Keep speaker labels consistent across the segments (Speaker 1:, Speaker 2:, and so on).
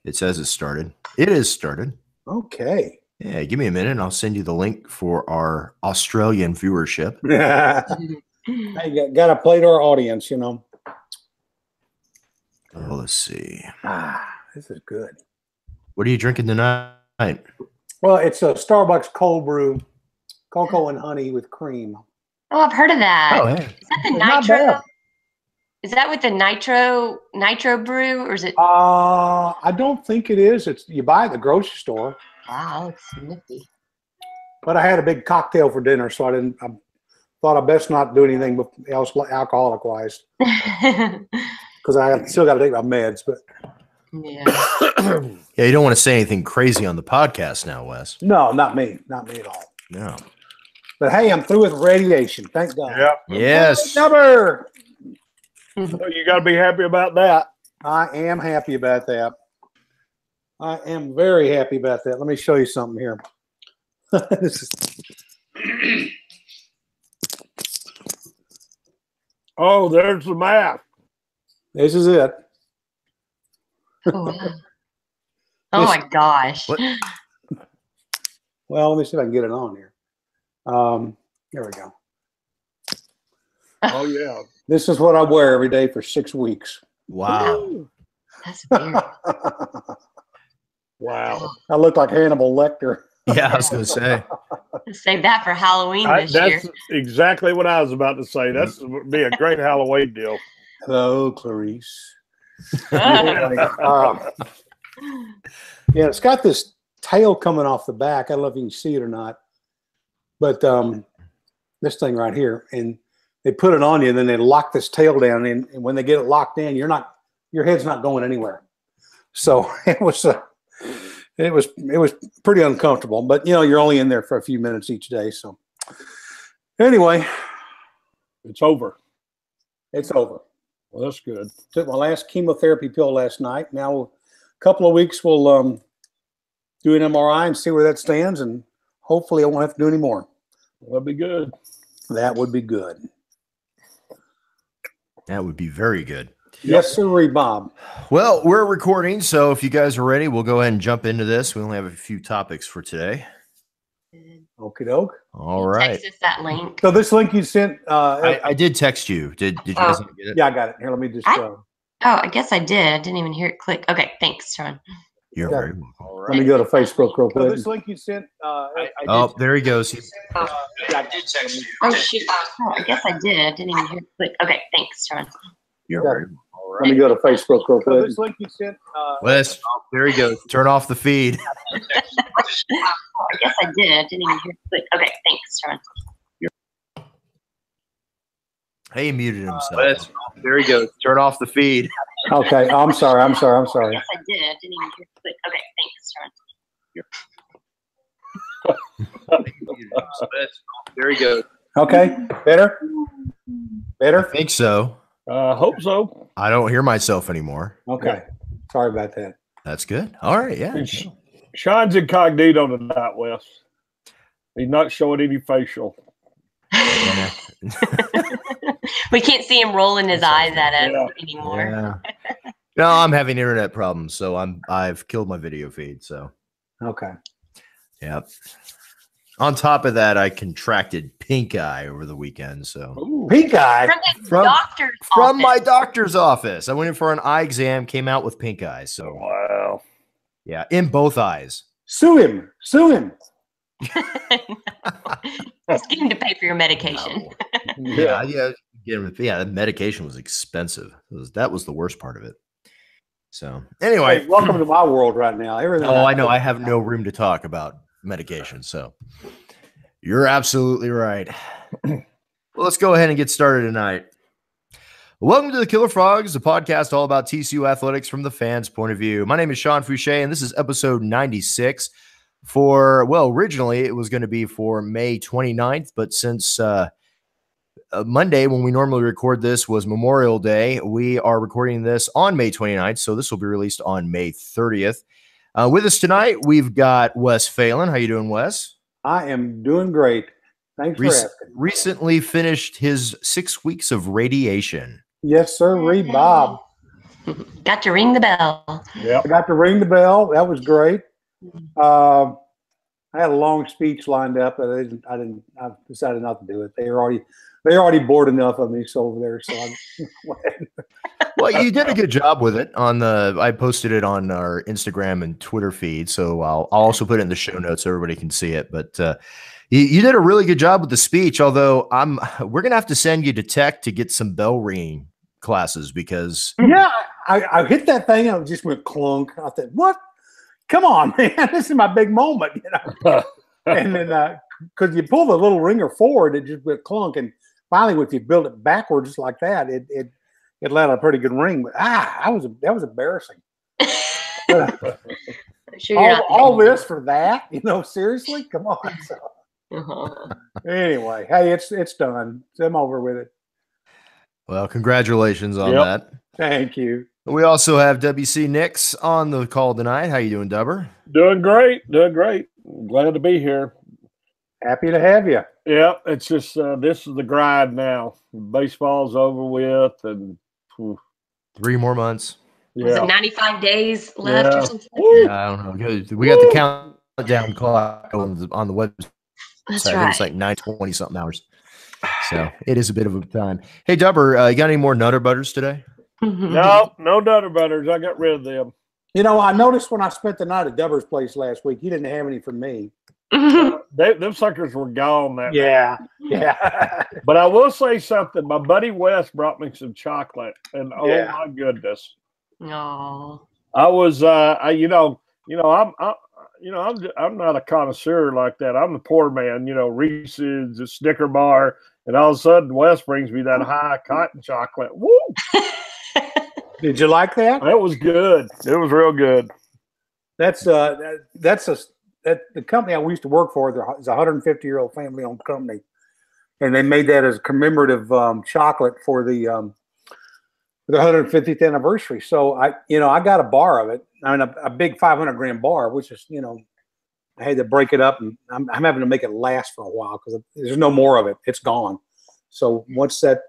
Speaker 1: It says it started. It is started.
Speaker 2: Okay.
Speaker 1: Yeah, give me a minute and I'll send you the link for our Australian viewership.
Speaker 2: I got to play to our audience, you know.
Speaker 1: Oh, let's see.
Speaker 2: This is good.
Speaker 1: What are you drinking tonight?
Speaker 2: Well, it's a Starbucks cold brew, cocoa and honey with cream.
Speaker 3: Oh, I've heard of that.
Speaker 1: Oh, hey.
Speaker 3: Is that the
Speaker 2: It's not
Speaker 3: nitro?
Speaker 2: bad.
Speaker 3: Is that with the nitro brew, or is it?
Speaker 2: I don't think it is. It's you buy it at the grocery store.
Speaker 3: Wow, it's nifty.
Speaker 2: But I had a big cocktail for dinner, so I thought I best not do anything else alcoholic wise because I still got to take my meds. But
Speaker 3: Yeah.
Speaker 1: Yeah, you don't want to say anything crazy on the podcast now, Wes.
Speaker 2: no, not me at all.
Speaker 1: No.
Speaker 2: But hey, I'm through with radiation. Thank God.
Speaker 4: Yep.
Speaker 1: Yes.
Speaker 2: Number.
Speaker 4: So you got to be happy about that.
Speaker 2: I am happy about that. I am very happy about that. Let me show you something here. This is
Speaker 4: Oh, there's the map.
Speaker 2: This is it.
Speaker 3: Oh, wow. Oh my gosh.
Speaker 1: What?
Speaker 2: Well, let me see if I can get it on here. There we go.
Speaker 4: Oh, yeah.
Speaker 2: This is what I wear every day for 6 weeks.
Speaker 1: Wow.
Speaker 3: That's weird.
Speaker 4: Wow.
Speaker 2: I look like Hannibal Lecter.
Speaker 1: Yeah, I was going to say.
Speaker 3: Save that for Halloween this year.
Speaker 4: That's exactly what I was about to say. That's would be a great Halloween deal.
Speaker 2: Hello, Clarice. Yeah, it's got this tail coming off the back. I don't know if you can see it or not. But this thing right here, and they put it on you, and then they lock this tail down, and when they get it locked in, your head's not going anywhere. So it was pretty uncomfortable. But you know, you're only in there for a few minutes each day. So anyway,
Speaker 4: It's over.
Speaker 2: it's over.
Speaker 4: Well, that's good.
Speaker 2: Took my last chemotherapy pill last night. Now, a couple of weeks, we'll do an MRI and see where that stands, and hopefully, I won't have to do any more.
Speaker 4: That'd be good.
Speaker 2: That would be good.
Speaker 1: That would be very good.
Speaker 2: Yes, sir, Bob.
Speaker 1: Well, we're recording, so if you guys are ready, we'll go ahead and jump into this. We only have a few topics for today.
Speaker 2: Okie doke.
Speaker 1: All right.
Speaker 3: Text us that link.
Speaker 2: So this link you sent,
Speaker 1: I did text you. Did you guys get it?
Speaker 2: yeah, I got it. Here, let me just.
Speaker 3: Oh, I guess I did. I didn't even hear it click. Okay, thanks, Sean.
Speaker 1: You're
Speaker 2: Yeah.
Speaker 1: very welcome. All
Speaker 2: Let
Speaker 1: right.
Speaker 2: me go to Facebook real
Speaker 4: So
Speaker 2: quick.
Speaker 4: this link you sent,
Speaker 1: Oh, there he goes.
Speaker 3: Oh, shoot. Oh, I guess I did. I didn't even hear it click. Okay, thanks, Sean.
Speaker 1: You're
Speaker 2: Yeah.
Speaker 1: very welcome. All
Speaker 2: Let me
Speaker 1: right.
Speaker 2: go to Facebook real
Speaker 4: so
Speaker 2: quick.
Speaker 4: this link you sent,
Speaker 1: Wes, there he goes. Turn off the feed.
Speaker 3: Oh, I guess I did. I didn't even hear it click. Okay, thanks, Sean.
Speaker 1: Hey, he muted himself.
Speaker 5: Wes, there he goes. Turn off the feed.
Speaker 2: Okay, I'm sorry.
Speaker 3: Yes, I did. I didn't even hear it click. Okay, thanks, Sean.
Speaker 5: Wes, there he goes.
Speaker 2: Okay, better?
Speaker 1: I
Speaker 2: Better?
Speaker 1: think so.
Speaker 4: hope so.
Speaker 1: I don't hear myself anymore.
Speaker 2: Okay, sorry about that.
Speaker 1: That's good. All right. Yeah.
Speaker 4: Sean's incognito tonight, Wes. He's not showing any facial.
Speaker 3: We can't see him rolling his eyes at us
Speaker 4: Yeah.
Speaker 3: anymore.
Speaker 1: Yeah. No, I'm having internet problems, so I've killed my video feed. So
Speaker 2: Okay.
Speaker 1: yeah. On top of that, I contracted pink eye over the weekend. So
Speaker 4: Ooh.
Speaker 2: Pink eye.
Speaker 3: From the
Speaker 1: From-
Speaker 3: doctor's
Speaker 1: from
Speaker 3: office.
Speaker 1: my doctor's office, I went in for an eye exam, came out with pink eye. So
Speaker 4: Wow.
Speaker 1: yeah, in both eyes.
Speaker 2: Sue him. Sue him.
Speaker 3: Just get him to pay for your medication.
Speaker 1: Yeah, the medication was expensive. That was the worst part of it. So anyway,
Speaker 2: Hey, welcome to my world right now. Everything.
Speaker 1: oh, I know I have no room to talk about medication. So you're absolutely right. Well, let's go ahead and get started tonight. Welcome to the Killer Frogs, a podcast all about TCU athletics from the fans' point of view. My name is Sean Fouché, and this is episode 96 originally it was going to be for May 29th, but since Monday, when we normally record this, was Memorial Day, we are recording this on May 29th, so this will be released on May 30th. With us tonight, we've got Wes Phelan. How you doing, Wes?
Speaker 2: I am doing great. Thanks for asking.
Speaker 1: Recently finished his 6 weeks of radiation.
Speaker 2: Yes, sir, Bob.
Speaker 3: Got to ring the bell.
Speaker 4: Yeah.
Speaker 2: I got to ring the bell. That was great. I had a long speech lined up, but I decided not to do it. They're already bored enough of me over there. So
Speaker 1: Well, you did a good job with it I posted it on our Instagram and Twitter feed. So I'll also put it in the show notes so everybody can see it. But you did a really good job with the speech, although we're going to have to send you to tech to get some bell ringing classes because.
Speaker 2: Yeah, I hit that thing and it just went clunk. I thought, what? Come on, man. This is my big moment, And then, because you pull the little ringer forward, it just went clunk. And finally, if you build it backwards like that, it let a pretty good ring. But that was embarrassing.
Speaker 3: Sure
Speaker 2: all this for that, seriously? Come on. So, anyway, hey, it's done. I'm over with it.
Speaker 1: Well, congratulations on that.
Speaker 2: Thank you.
Speaker 1: We also have WC Nix on the call tonight. How you doing, Dubber?
Speaker 4: Doing great. Glad to be here.
Speaker 2: Happy to have you.
Speaker 4: Yeah, it's just this is the grind now. Baseball's over with, and
Speaker 1: 3 more months.
Speaker 3: Was it 95 days left or something?
Speaker 1: I don't know. We got the countdown clock on the website.
Speaker 3: That's
Speaker 1: I think
Speaker 3: right.
Speaker 1: it's like 9:20 something hours. So it is a bit of a time. Hey, Dubber, you got any more Nutter Butters today?
Speaker 4: No Nutter Butters. I got rid of them.
Speaker 2: I noticed when I spent the night at Dubber's place last week, he didn't have any for me.
Speaker 4: Them suckers were gone that night.
Speaker 2: Yeah.
Speaker 4: But I will say something. My buddy Wes brought me some chocolate, and oh my goodness,
Speaker 3: No.
Speaker 4: I was I'm not a connoisseur like that. I'm the poor man, Reese's, a Snicker bar, and all of a sudden Wes brings me that high cotton chocolate. Woo!
Speaker 2: Did you like that?
Speaker 4: That was good. It was real good.
Speaker 2: That's the company I used to work for. It's a 150-year-old family-owned company, and they made that as a commemorative chocolate for the 150th anniversary. So I got a bar of it. I mean, a big 500-gram bar, which is I had to break it up, and I'm having to make it last for a while because there's no more of it. It's gone. So once that,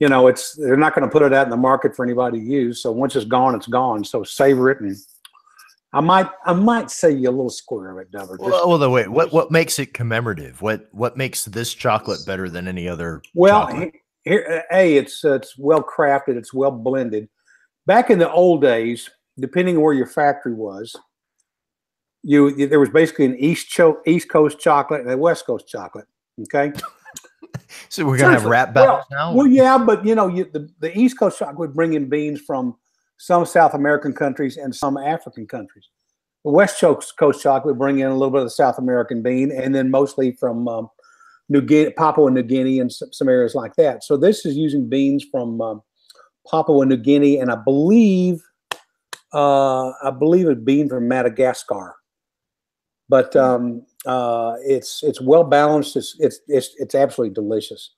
Speaker 2: they're not going to put it out in the market for anybody to use. So once it's gone, it's gone. So savor it, and I might say you a little square of it, Dubber.
Speaker 1: Well, wait. What makes it commemorative? What makes this chocolate better than any other?
Speaker 2: Well,
Speaker 1: chocolate?
Speaker 2: It's well crafted. It's well blended. Back in the old days, depending on where your factory was, there was basically an East Coast chocolate and a West Coast chocolate. Okay.
Speaker 1: So we're gonna have rap battles now.
Speaker 2: Well, yeah, but the East Coast chocolate would bring in beans from some South American countries and some African countries. The West Coast chocolate would bring in a little bit of the South American bean, and then mostly from Papua New Guinea and some areas like that. So this is using beans from Papua New Guinea, and I believe a bean from Madagascar. But it's well balanced. It's absolutely delicious.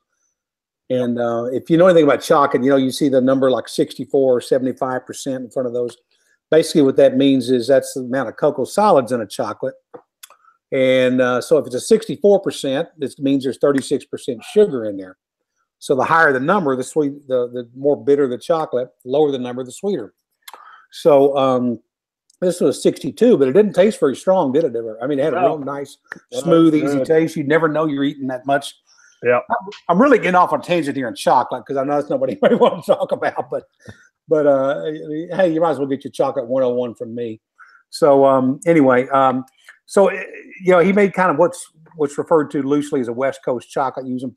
Speaker 2: And if you know anything about chocolate, you see the number like 64 or 75% in front of those. Basically, what that means is that's the amount of cocoa solids in a chocolate. And so if it's a 64%, this means there's 36% sugar in there. So the higher the number, the more bitter the chocolate, the lower the number, the sweeter. So this was 62, but it didn't taste very strong, did it ever? I mean, it had a real nice, smooth, easy taste. You'd never know you're eating that much.
Speaker 4: Yeah.
Speaker 2: I'm really getting off on a tangent here on chocolate because I know that's nobody wants to talk about, but hey, you might as well get your chocolate 101 from me. So anyway, he made kind of what's referred to loosely as a West Coast chocolate using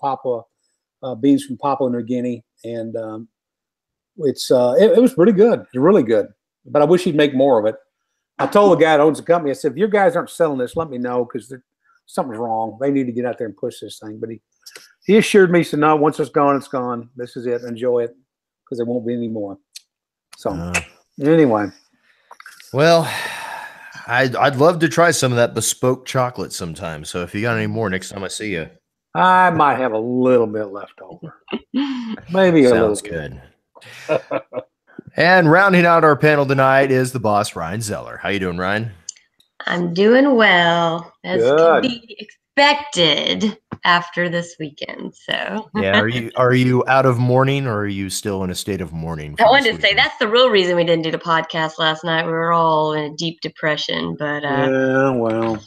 Speaker 2: beans from Papua New Guinea, and it was pretty good. It was really good, but I wish he'd make more of it. I told the guy that owns the company, I said, if your guys aren't selling this, let me know because something's wrong. They need to get out there and push this thing. But he assured me, he said, no, once it's gone, it's gone. This is it. Enjoy it because there won't be any more. So anyway.
Speaker 1: Well, I'd love to try some of that bespoke chocolate sometime. So if you got any more next time I see you.
Speaker 2: I might have a little bit left over. Maybe a little.
Speaker 1: Sounds good. And rounding out our panel tonight is the boss, Ryan Zeller. How you doing, Ryan?
Speaker 3: I'm doing well, as could be expected. after this weekend. So
Speaker 1: Yeah, are you out of mourning, or are you still in a state of mourning?
Speaker 3: I wanted to say that's the real reason we didn't do the podcast last night. We were all in a deep depression, but
Speaker 2: Yeah, well,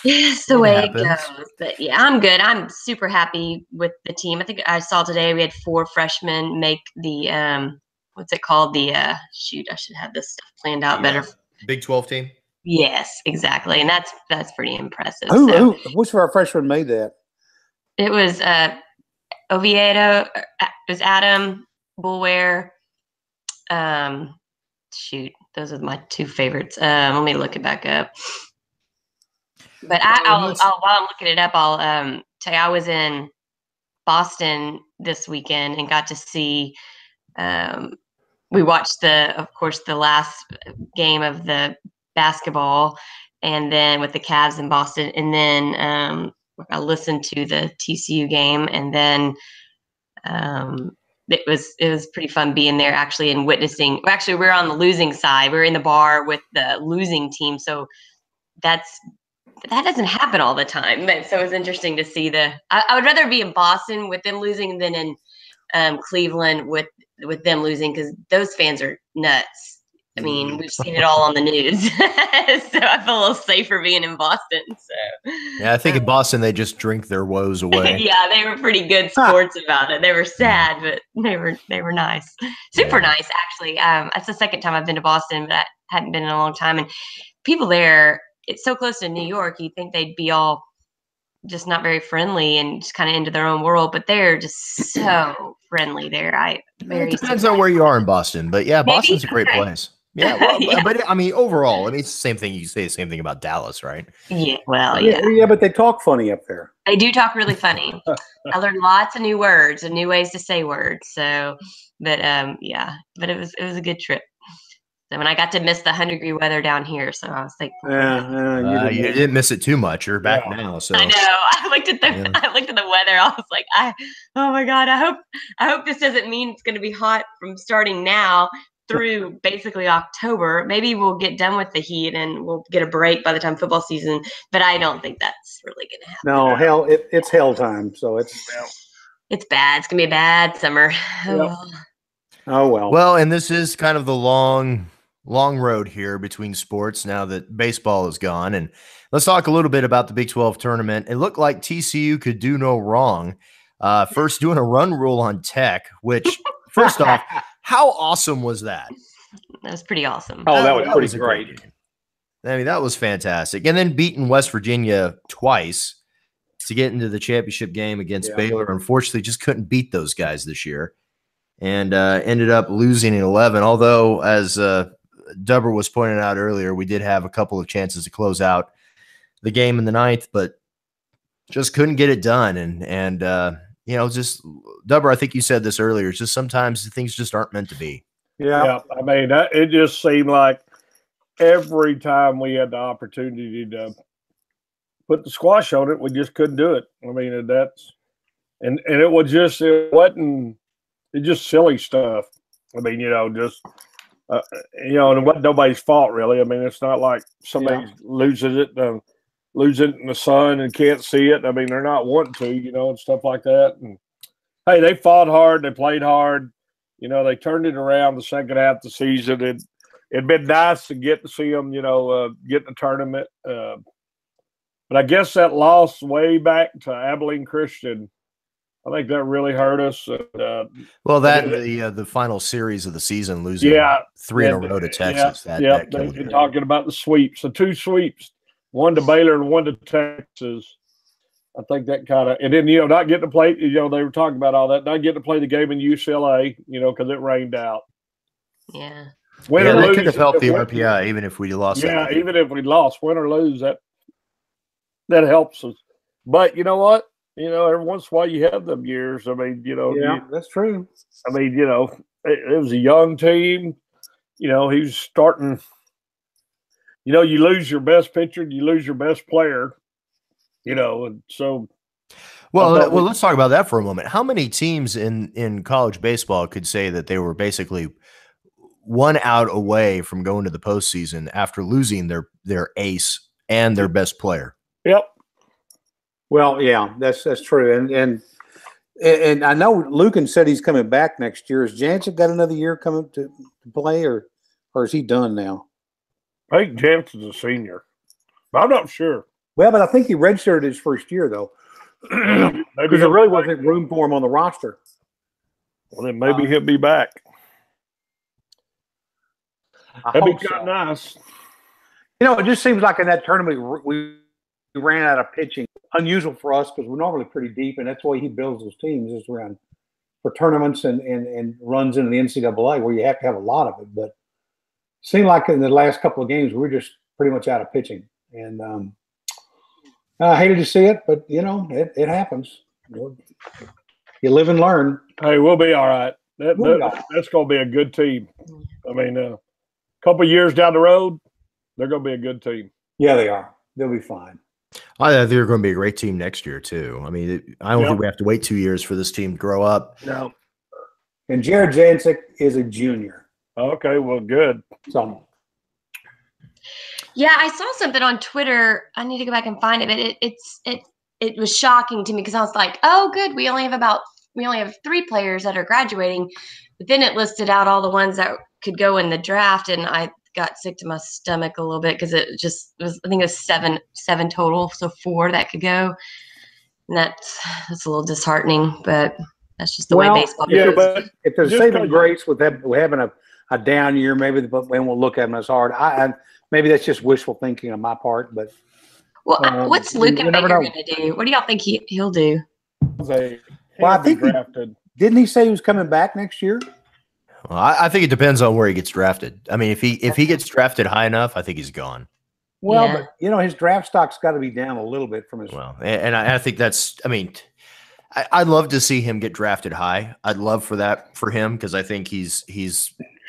Speaker 3: it's the way
Speaker 1: happens.
Speaker 3: it goes. But yeah, I'm good. I'm super happy with the team. I think I saw today we had 4 freshmen make the what's it called? The shoot, I should have this stuff planned out better.
Speaker 1: Big 12 team.
Speaker 3: Yes, exactly, and that's pretty impressive.
Speaker 2: Which of our freshmen made that?
Speaker 3: It was Oviedo. It was Adam Bulware. Shoot, those are my 2 favorites. Let me look it back up. But I'll while I'm looking it up, I'll tell you I was in Boston this weekend and got to see. We watched of course, the last game of the basketball, and then with the Cavs in Boston, and then I listened to the TCU game, and then it was pretty fun being there actually and witnessing. Actually, we were on the losing side. We were in the bar with the losing team, so that doesn't happen all the time. So it was interesting to see I would rather be in Boston with them losing than in Cleveland with them losing, because those fans are nuts. I mean, we've seen it all on the news. So I feel a little safer being in Boston. So
Speaker 1: yeah, I think in Boston they just drink their woes away.
Speaker 3: Yeah, they were pretty good sports about it. They were sad, but they were nice. Super nice, actually. That's the second time I've been to Boston, but I hadn't been in a long time. And people there, it's so close to New York, you'd think they'd be all just not very friendly and just kind of into their own world, but they're just so friendly there.
Speaker 1: It depends on where you are in Boston, but yeah, Boston's a great place. Yeah, well,
Speaker 3: Yeah.
Speaker 1: But I mean, overall, I mean, it's the same thing. You say the same thing about Dallas, right?
Speaker 3: Yeah, well,
Speaker 2: yeah, but they talk funny up there.
Speaker 3: They do talk really funny. I learned lots of new words and new ways to say words. So, but yeah, but it was a good trip. So, and I got to miss the 100-degree weather down here, so I was thankful.
Speaker 1: You didn't miss it too much. You're back now, so
Speaker 3: I know. I looked at the weather. I was like, oh my God, I hope this doesn't mean it's going to be hot from starting now through basically October. Maybe we'll get done with the heat and we'll get a break by the time football season, but I don't think that's really going to happen.
Speaker 2: No, hell, it's hell time, so it's
Speaker 3: bad. It's going to be a bad summer.
Speaker 2: Oh well.
Speaker 1: Well, and this is kind of the long road here between sports now that baseball is gone. And let's talk a little bit about the Big 12 tournament. It looked like TCU could do no wrong. First doing a run rule on Tech, which first off, how awesome was that?
Speaker 3: That was pretty awesome.
Speaker 2: Oh, that was pretty great.
Speaker 1: I mean, that was fantastic. And then beating West Virginia twice to get into the championship game against Baylor. Unfortunately, just couldn't beat those guys this year and ended up losing in 11. Although, as Dubber was pointing out earlier, we did have a couple of chances to close out the game in the 9th, but just couldn't get it done. And you know, just Dubber, I think you said this earlier, it's just sometimes things just aren't meant to be.
Speaker 4: Yeah. I mean, it just seemed like every time we had the opportunity to put the squash on it, we just couldn't do it. I mean, and it was just, it just silly stuff. I mean, you know, just, you know, and it wasn't nobody's fault really. I mean, it's not like somebody loses it in the sun and can't see it. I mean, they're not wanting to, you know, and stuff like that. And hey, they fought hard. They played hard. You know, they turned it around the second half of the season. It'd been nice to get to see them, you know, get in the tournament. But I guess that loss way back to Abilene Christian, I think that really hurt us.
Speaker 1: Well, the final series of the season, losing 3 in a row to Texas. That killed
Speaker 4: they're talking about the sweeps, the 2 sweeps, one to Baylor and one to Texas. I think that kind of, and then, you know, not getting to play, you know, they were talking about all that, not getting to play the game in UCLA, you know, because it rained out.
Speaker 3: Yeah.
Speaker 4: Win or lose,
Speaker 1: could have helped the RPI even if we lost.
Speaker 4: Yeah, even if we lost, win or lose, that helps us. But you know what? You know, every once in a while you have them years. I mean, you know.
Speaker 2: Yeah, that's true.
Speaker 4: I mean, you know, it was a young team. You know, he was starting. You know, you lose your best pitcher, you lose your best player. You know, and so.
Speaker 1: Well, let's talk about that for a moment. How many teams in college baseball could say that they were basically 1 out away from going to the postseason after losing their ace and their best player?
Speaker 4: Yep.
Speaker 2: Well, yeah, that's true. And I know Lucan said he's coming back next year. Has Jansen got another year coming to play, or is he done now?
Speaker 4: I think Jansen's a senior, but I'm not sure.
Speaker 2: Well, but I think he redshirted his first year though, because there really wasn't room for him on the roster.
Speaker 4: Well, then maybe he'll be back. That'd be kind of nice.
Speaker 2: You know, it just seems like in that tournament we ran out of pitching. Unusual for us because we're normally pretty deep, and that's why he builds his teams is around for tournaments and runs into the NCAA where you have to have a lot of it. But it seemed like in the last couple of games we were just pretty much out of pitching, and I hated to see it, but you know it happens. You live and learn.
Speaker 4: Hey, we'll be all right. That's going to be a good team. I mean, a couple of years down the road, they're going to be a good team.
Speaker 2: Yeah, they are. They'll be fine.
Speaker 1: I think they're going to be a great team next year too. I mean, I don't think we have to wait 2 years for this team to grow up.
Speaker 4: No.
Speaker 2: And Jared Jansick is a junior.
Speaker 4: Okay, well, good.
Speaker 2: So.
Speaker 3: Yeah, I saw something on Twitter. I need to go back and find it, but it was shocking to me because I was like, oh, good, we only have 3 players that are graduating, but then it listed out all the ones that could go in the draft, and I got sick to my stomach a little bit because it just was, I think it was seven total, so 4 that could go, and that's a little disheartening, but that's just the way baseball goes.
Speaker 2: Yeah, but if there's saving grace with having a down year, maybe when we'll look at them as hard. I maybe that's just wishful thinking on my part, but
Speaker 3: what's Lucan Baker going to do? What do y'all think he'll do?
Speaker 2: Well, I think didn't he say he was coming back next year?
Speaker 1: Well, I think it depends on where he gets drafted. I mean, if he gets drafted high enough, I think he's gone.
Speaker 2: Well, but you know, his draft stock's got to be down a little bit from his.
Speaker 1: Well, and I think that's. I mean, I'd love to see him get drafted high. I'd love for that for him because I think he's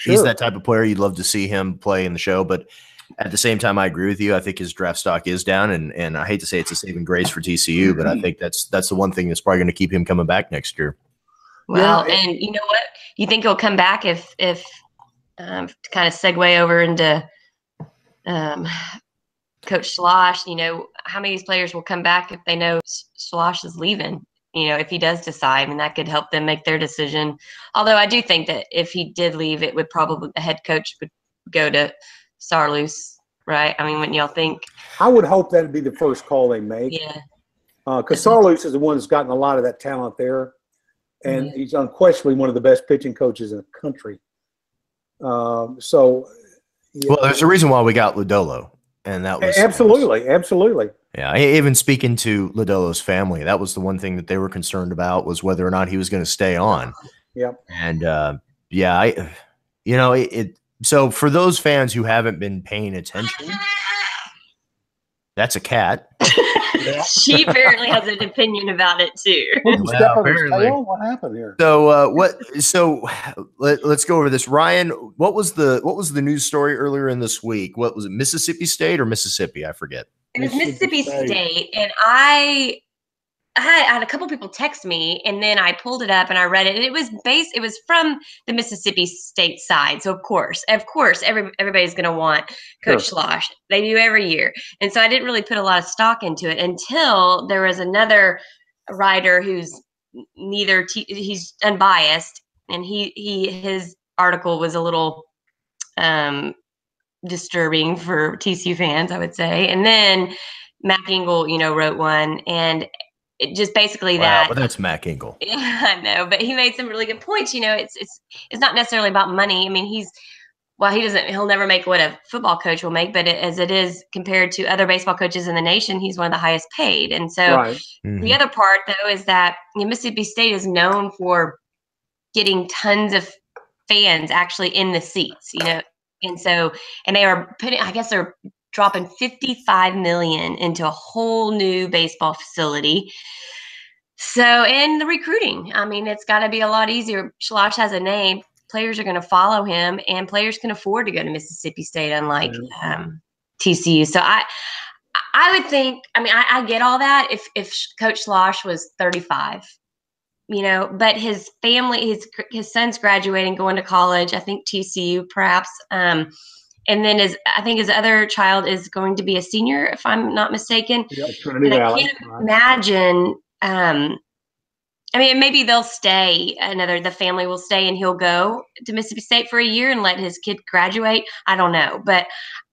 Speaker 1: that type of player. You'd love to see him play in the show, but at the same time, I agree with you. I think his draft stock is down, and I hate to say it's a saving grace for TCU, but I think that's the one thing that's probably going to keep him coming back next year.
Speaker 3: Well, and you know what? You think he'll come back if to kind of segue over into Coach Slosh, you know, how many of these players will come back if they know Slosh is leaving? You know, if he does decide, I mean, that could help them make their decision. Although I do think that if he did leave, it would probably the head coach would go to Sarloos, right? I mean, wouldn't y'all think?
Speaker 2: I would hope that'd be the first call they make.
Speaker 3: Yeah.
Speaker 2: Because Sarloos is the one that's gotten a lot of that talent there. And he's unquestionably one of the best pitching coaches in the country. Well,
Speaker 1: there's a reason why we got Lodolo, and that was
Speaker 2: absolutely.
Speaker 1: Yeah, even speaking to Lodolo's family, that was the one thing that they were concerned about was whether or not he was going to stay on.
Speaker 2: Yep.
Speaker 1: And so for those fans who haven't been paying attention, that's a cat.
Speaker 3: She apparently has an opinion about it too.
Speaker 2: What happened here?
Speaker 1: So let's go over this. Ryan, what was the news story earlier in this week? What was it? Mississippi State or Mississippi? I forget.
Speaker 3: It was Mississippi State, and I had a couple people text me, and then I pulled it up and I read it, and it was from the Mississippi State side. So of course, everybody's going to want Coach Slosh. They do every year, and so I didn't really put a lot of stock into it until there was another writer who's he's unbiased, and his article was a little disturbing for TCU fans, I would say. And then Mac Engel, wrote one, and it just basically
Speaker 1: but that's Mac Engel.
Speaker 3: Yeah, I know, but he made some really good points. It's not necessarily about money. I mean, he'll never make what a football coach will make, but as it is compared to other baseball coaches in the nation, he's one of the highest paid. And so the other part, though, is that Mississippi State is known for getting tons of fans actually in the seats, and they are they're dropping $55 million into a whole new baseball facility. So, and the recruiting, I mean, it's got to be a lot easier. Slosh has a name. Players are going to follow him, and players can afford to go to Mississippi State, unlike TCU. So I would think, I get all that if Coach Slosh was 35, but his family, his son's graduating, going to college, I think TCU perhaps. And then I think his other child is going to be a senior, if I'm not mistaken.
Speaker 2: Yep, Trinity
Speaker 3: And
Speaker 2: Valley.
Speaker 3: I can't imagine. I mean, maybe they'll stay. The family will stay, and he'll go to Mississippi State for a year and let his kid graduate. I don't know, but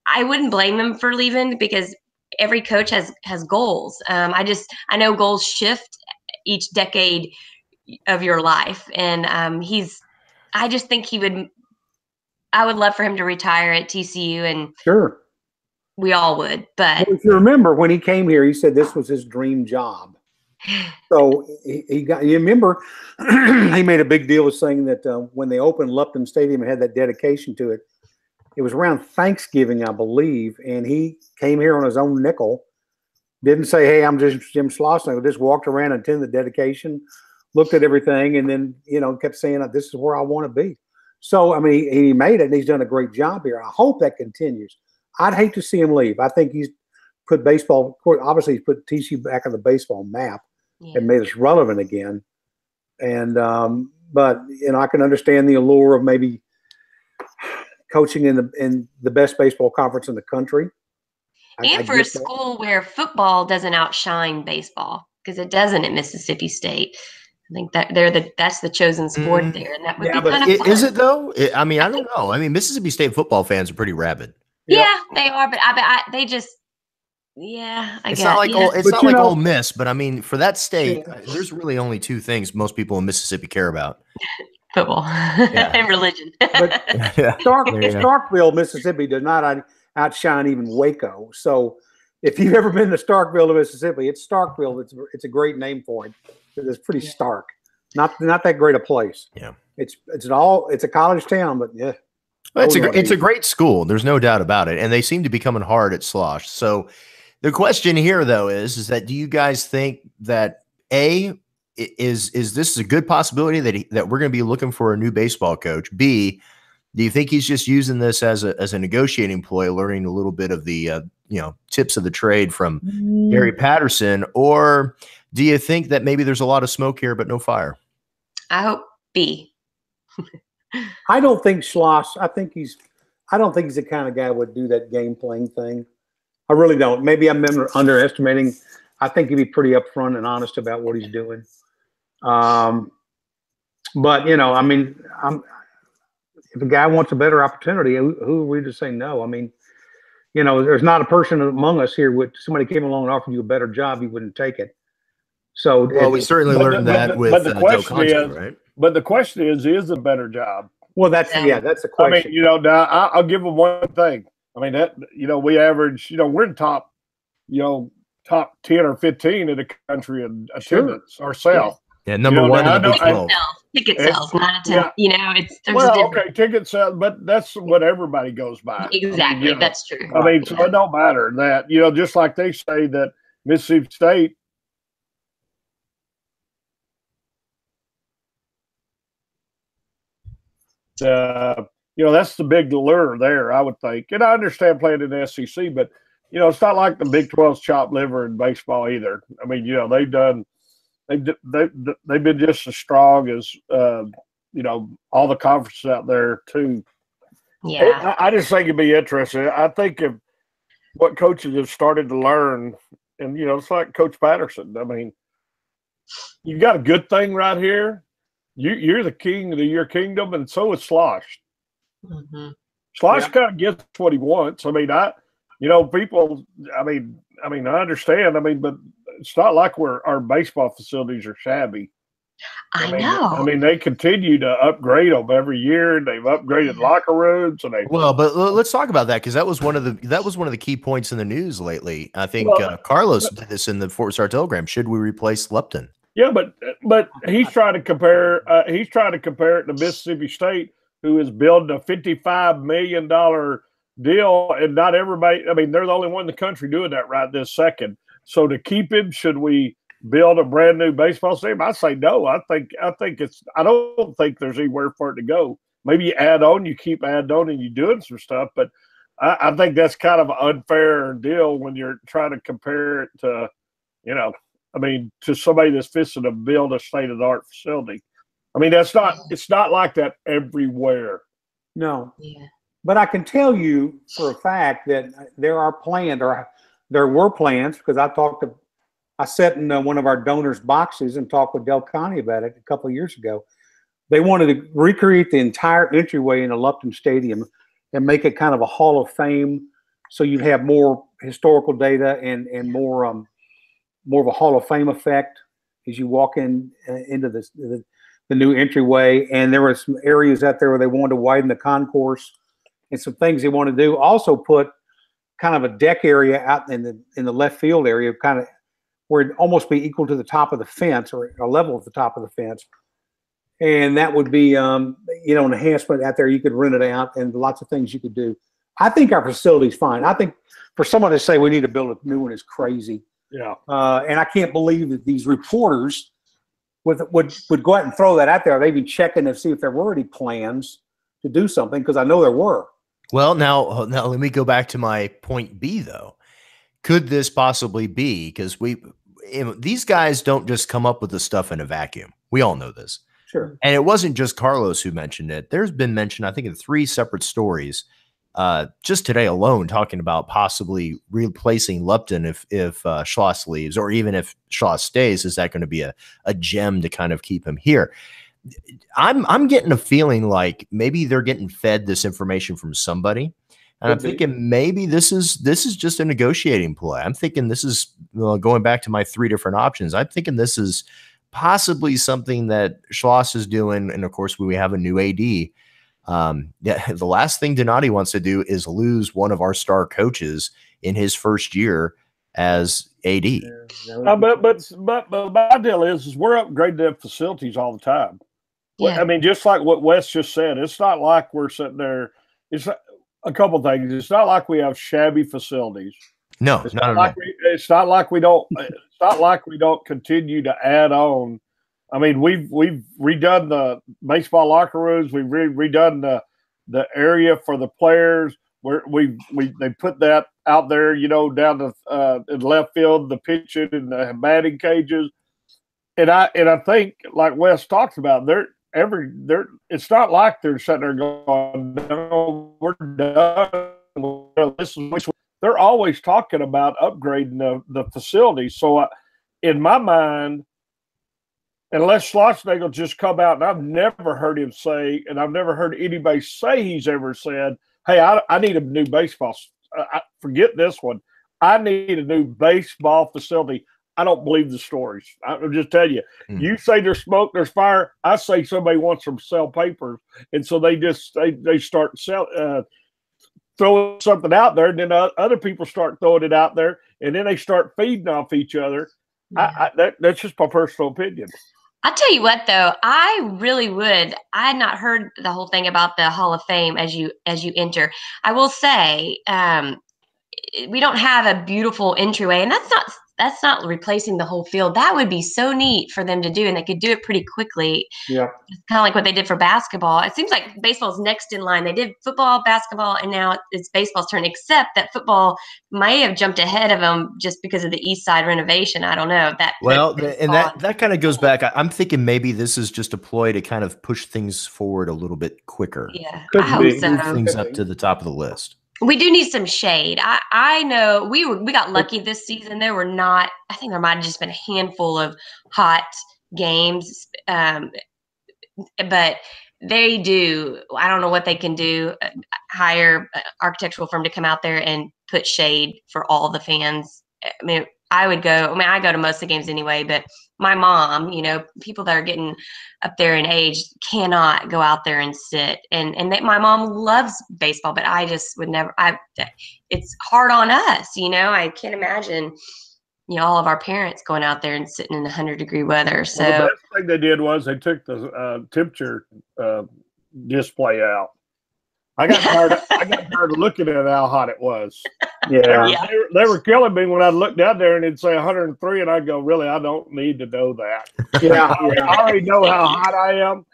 Speaker 3: I wouldn't blame him for leaving because every coach has goals. I know goals shift each decade of your life, and I just think he would. I would love for him to retire at TCU, and
Speaker 2: sure,
Speaker 3: we all would. But
Speaker 2: well, if you remember when he came here, he said this was his dream job. So he got. You remember, he made a big deal of saying that when they opened Lupton Stadium and had that dedication to it, it was around Thanksgiving, I believe, and he came here on his own nickel. Didn't say, "Hey, I'm just Jim Slauson." Just walked around and attended the dedication, looked at everything, and then kept saying, "This is where I want to be." So, I mean, he made it, and he's done a great job here. I hope that continues. I'd hate to see him leave. I think he's put baseball, obviously he's put TCU back on the baseball map and made us relevant again. And, but, I can understand the allure of maybe coaching in the best baseball conference in the country.
Speaker 3: And for a school where football doesn't outshine baseball, because it doesn't at Mississippi State. I think that that's the chosen sport there, and that would be kind of fun.
Speaker 1: Is it though? I mean, I don't know. I mean, Mississippi State football fans are pretty rabid.
Speaker 3: Yeah, they are, but they just, I
Speaker 1: it's
Speaker 3: guess.
Speaker 1: Not like it's not like Ole Miss, but I mean, for that state, there's really only two things most people in Mississippi care about:
Speaker 3: football and religion.
Speaker 2: But Starkville, Mississippi, does not outshine even Waco. So, if you've ever been to Starkville, Mississippi, it's Starkville. It's a great name for it. It's pretty stark, not that great a place.
Speaker 1: Yeah,
Speaker 2: it's a college town, but yeah,
Speaker 1: well, it's a great school. There's no doubt about it, and they seem to be coming hard at Slosh. So the question here, though, is that do you guys think that is this a good possibility that we're going to be looking for a new baseball coach? B, do you think he's just using this as a negotiating ploy, learning a little bit of the tips of the trade from Gary Patterson, or do you think that maybe there's a lot of smoke here but no fire?
Speaker 3: I hope B.
Speaker 2: I don't think Schloss. I don't think he's the kind of guy who would do that game playing thing. I really don't. Maybe I'm underestimating. I think he'd be pretty upfront and honest about what he's doing. But I mean, if a guy wants a better opportunity, who are we to say no? I mean, there's not a person among us here. Somebody came along and offered you a better job, you wouldn't take it. So,
Speaker 1: we certainly learned that with the question is, right?
Speaker 4: But the question is a better job?
Speaker 2: Well, that's the question.
Speaker 4: I mean, now I'll give them one thing. I mean, that we average, we're in top 10 or 15 in the country in attendance ourselves.
Speaker 1: Yeah, number one in the Big 12.
Speaker 3: Ticket sales, not attendance.
Speaker 4: Okay, ticket sales, but that's what everybody goes by.
Speaker 3: Exactly, that's true.
Speaker 4: I mean, so it don't matter that just like they say that Mississippi State. That's the big lure there, I would think. And I understand playing in the SEC, but it's not like the Big 12's chopped liver in baseball either. I mean, they've been just as strong as all the conferences out there too.
Speaker 3: Yeah,
Speaker 4: I just think it'd be interesting. I think if what coaches have started to learn, and it's like Coach Patterson. I mean, you got a good thing right here. You're the king of your kingdom, and so is Slosh.
Speaker 3: Mm-hmm.
Speaker 4: Slosh kind of gets what he wants. I mean, people. I mean, I understand. I mean, but it's not like our baseball facilities are shabby.
Speaker 3: I know.
Speaker 4: I mean, they continue to upgrade them every year. They've upgraded locker rooms, and
Speaker 1: but let's talk about that because that was one of the key points in the news lately. I think Carlos did this in the Fort Star Telegram. Should we replace Lupton?
Speaker 4: Yeah, but he's trying to compare. He's trying to compare it to Mississippi State, who is building a $55 million deal, and not everybody. I mean, they're the only one in the country doing that right this second. So to keep him, should we build a brand new baseball stadium? I say no. I think it's. I don't think there's anywhere for it to go. Maybe you add on, you keep adding on, and you're doing some stuff. But I think that's kind of an unfair deal when you're trying to compare it to, to somebody that's fixing to build a state-of-the-art facility. I mean, it's not like that everywhere.
Speaker 2: No.
Speaker 3: Yeah.
Speaker 2: But I can tell you for a fact that there are planned, or there were plans, because I sat in one of our donors' boxes and talked with Del Conte about it a couple of years ago. They wanted to recreate the entire entryway in the Lupton Stadium and make it kind of a Hall of Fame, so you'd have more historical data and more of a Hall of Fame effect as you walk in into the new entryway. And there were some areas out there where they wanted to widen the concourse and some things they want to do. Also put kind of a deck area out in the left field area, kind of where it'd almost be equal to the top of the fence, or a level at the top of the fence. And that would be, an enhancement out there. You could rent it out, and lots of things you could do. I think our facility's fine. I think for someone to say we need to build a new one is crazy.
Speaker 4: Yeah.
Speaker 2: And I can't believe that these reporters would go out and throw that out there. They'd be checking to see if there were any plans to do something, because I know there were.
Speaker 1: Well, now let me go back to my point B, though. Could this possibly be, because these guys don't just come up with the stuff in a vacuum. We all know this.
Speaker 2: Sure.
Speaker 1: And it wasn't just Carlos who mentioned it. There's been mention, I think, in 3 separate stories just today alone, talking about possibly replacing Lupton if Schloss leaves, or even if Schloss stays. Is that going to be a gem to kind of keep him here? I'm getting a feeling like maybe they're getting fed this information from somebody. And I'm thinking maybe this is just a negotiating play. I'm thinking this is going back to my 3 different options. I'm thinking this is possibly something that Schloss is doing. And of course, we have a new AD. The last thing Donati wants to do is lose one of our star coaches in his first year as AD.
Speaker 4: But my deal is we're upgrading the facilities all the time. Yeah. I mean, just like what Wes just said, it's not like we're sitting there. It's a couple things. It's not like we have shabby facilities.
Speaker 1: No,
Speaker 4: it's not like we don't. It's not like we don't continue to add on. I mean, we've redone the baseball locker rooms. We've redone the area for the players. Where they put that out there, down the in left field, the pitching and the batting cages. And I think, like Wes talks about, it's not like they're sitting there going, no, we're done. They're always talking about upgrading the facility. So in my mind, unless Schlossnagle just come out, and I've never heard him say, and I've never heard anybody say he's ever said, hey, I need a new baseball. Forget this one. I need a new baseball facility. I don't believe the stories. I'll just tell you. You say there's smoke, there's fire. I say somebody wants to sell papers, and so they start throwing something out there, and then other people start throwing it out there, and then they start feeding off each other. That's just my personal opinion.
Speaker 3: I'll tell you what, though, I really would. I had not heard the whole thing about the Hall of Fame as you enter. I will say, we don't have a beautiful entryway, and that's not replacing the whole field. That would be so neat for them to do, and they could do it pretty quickly.
Speaker 2: Yeah,
Speaker 3: it's kind of like what they did for basketball. It seems like baseball's next in line. They did football, basketball, and now it's baseball's turn, except that football may have jumped ahead of them just because of the East Side renovation. I don't know.
Speaker 1: That kind of goes back. I'm thinking maybe this is just a ploy to kind of push things forward a little bit quicker.
Speaker 3: Yeah, I hope so.
Speaker 1: Move things up to the top of the list.
Speaker 3: We do need some shade. I know we got lucky this season. There were not. I think there might have just been a handful of hot games, but they do. I don't know what they can do. Hire an architectural firm to come out there and put shade for all the fans. I mean, I go to most of the games anyway, but my mom, people that are getting up there in age cannot go out there and sit. And my mom loves baseball, but I just would never. It's hard on us, I can't imagine, all of our parents going out there and sitting in 100-degree weather. So
Speaker 4: the best thing they did was they took the temperature display out. I got tired of looking at how hot it was.
Speaker 2: Yeah.
Speaker 4: They were killing me when I looked down there and it'd say 103, and I'd go, really, I don't need to know that.
Speaker 2: Yeah.
Speaker 4: I already know how hot I am.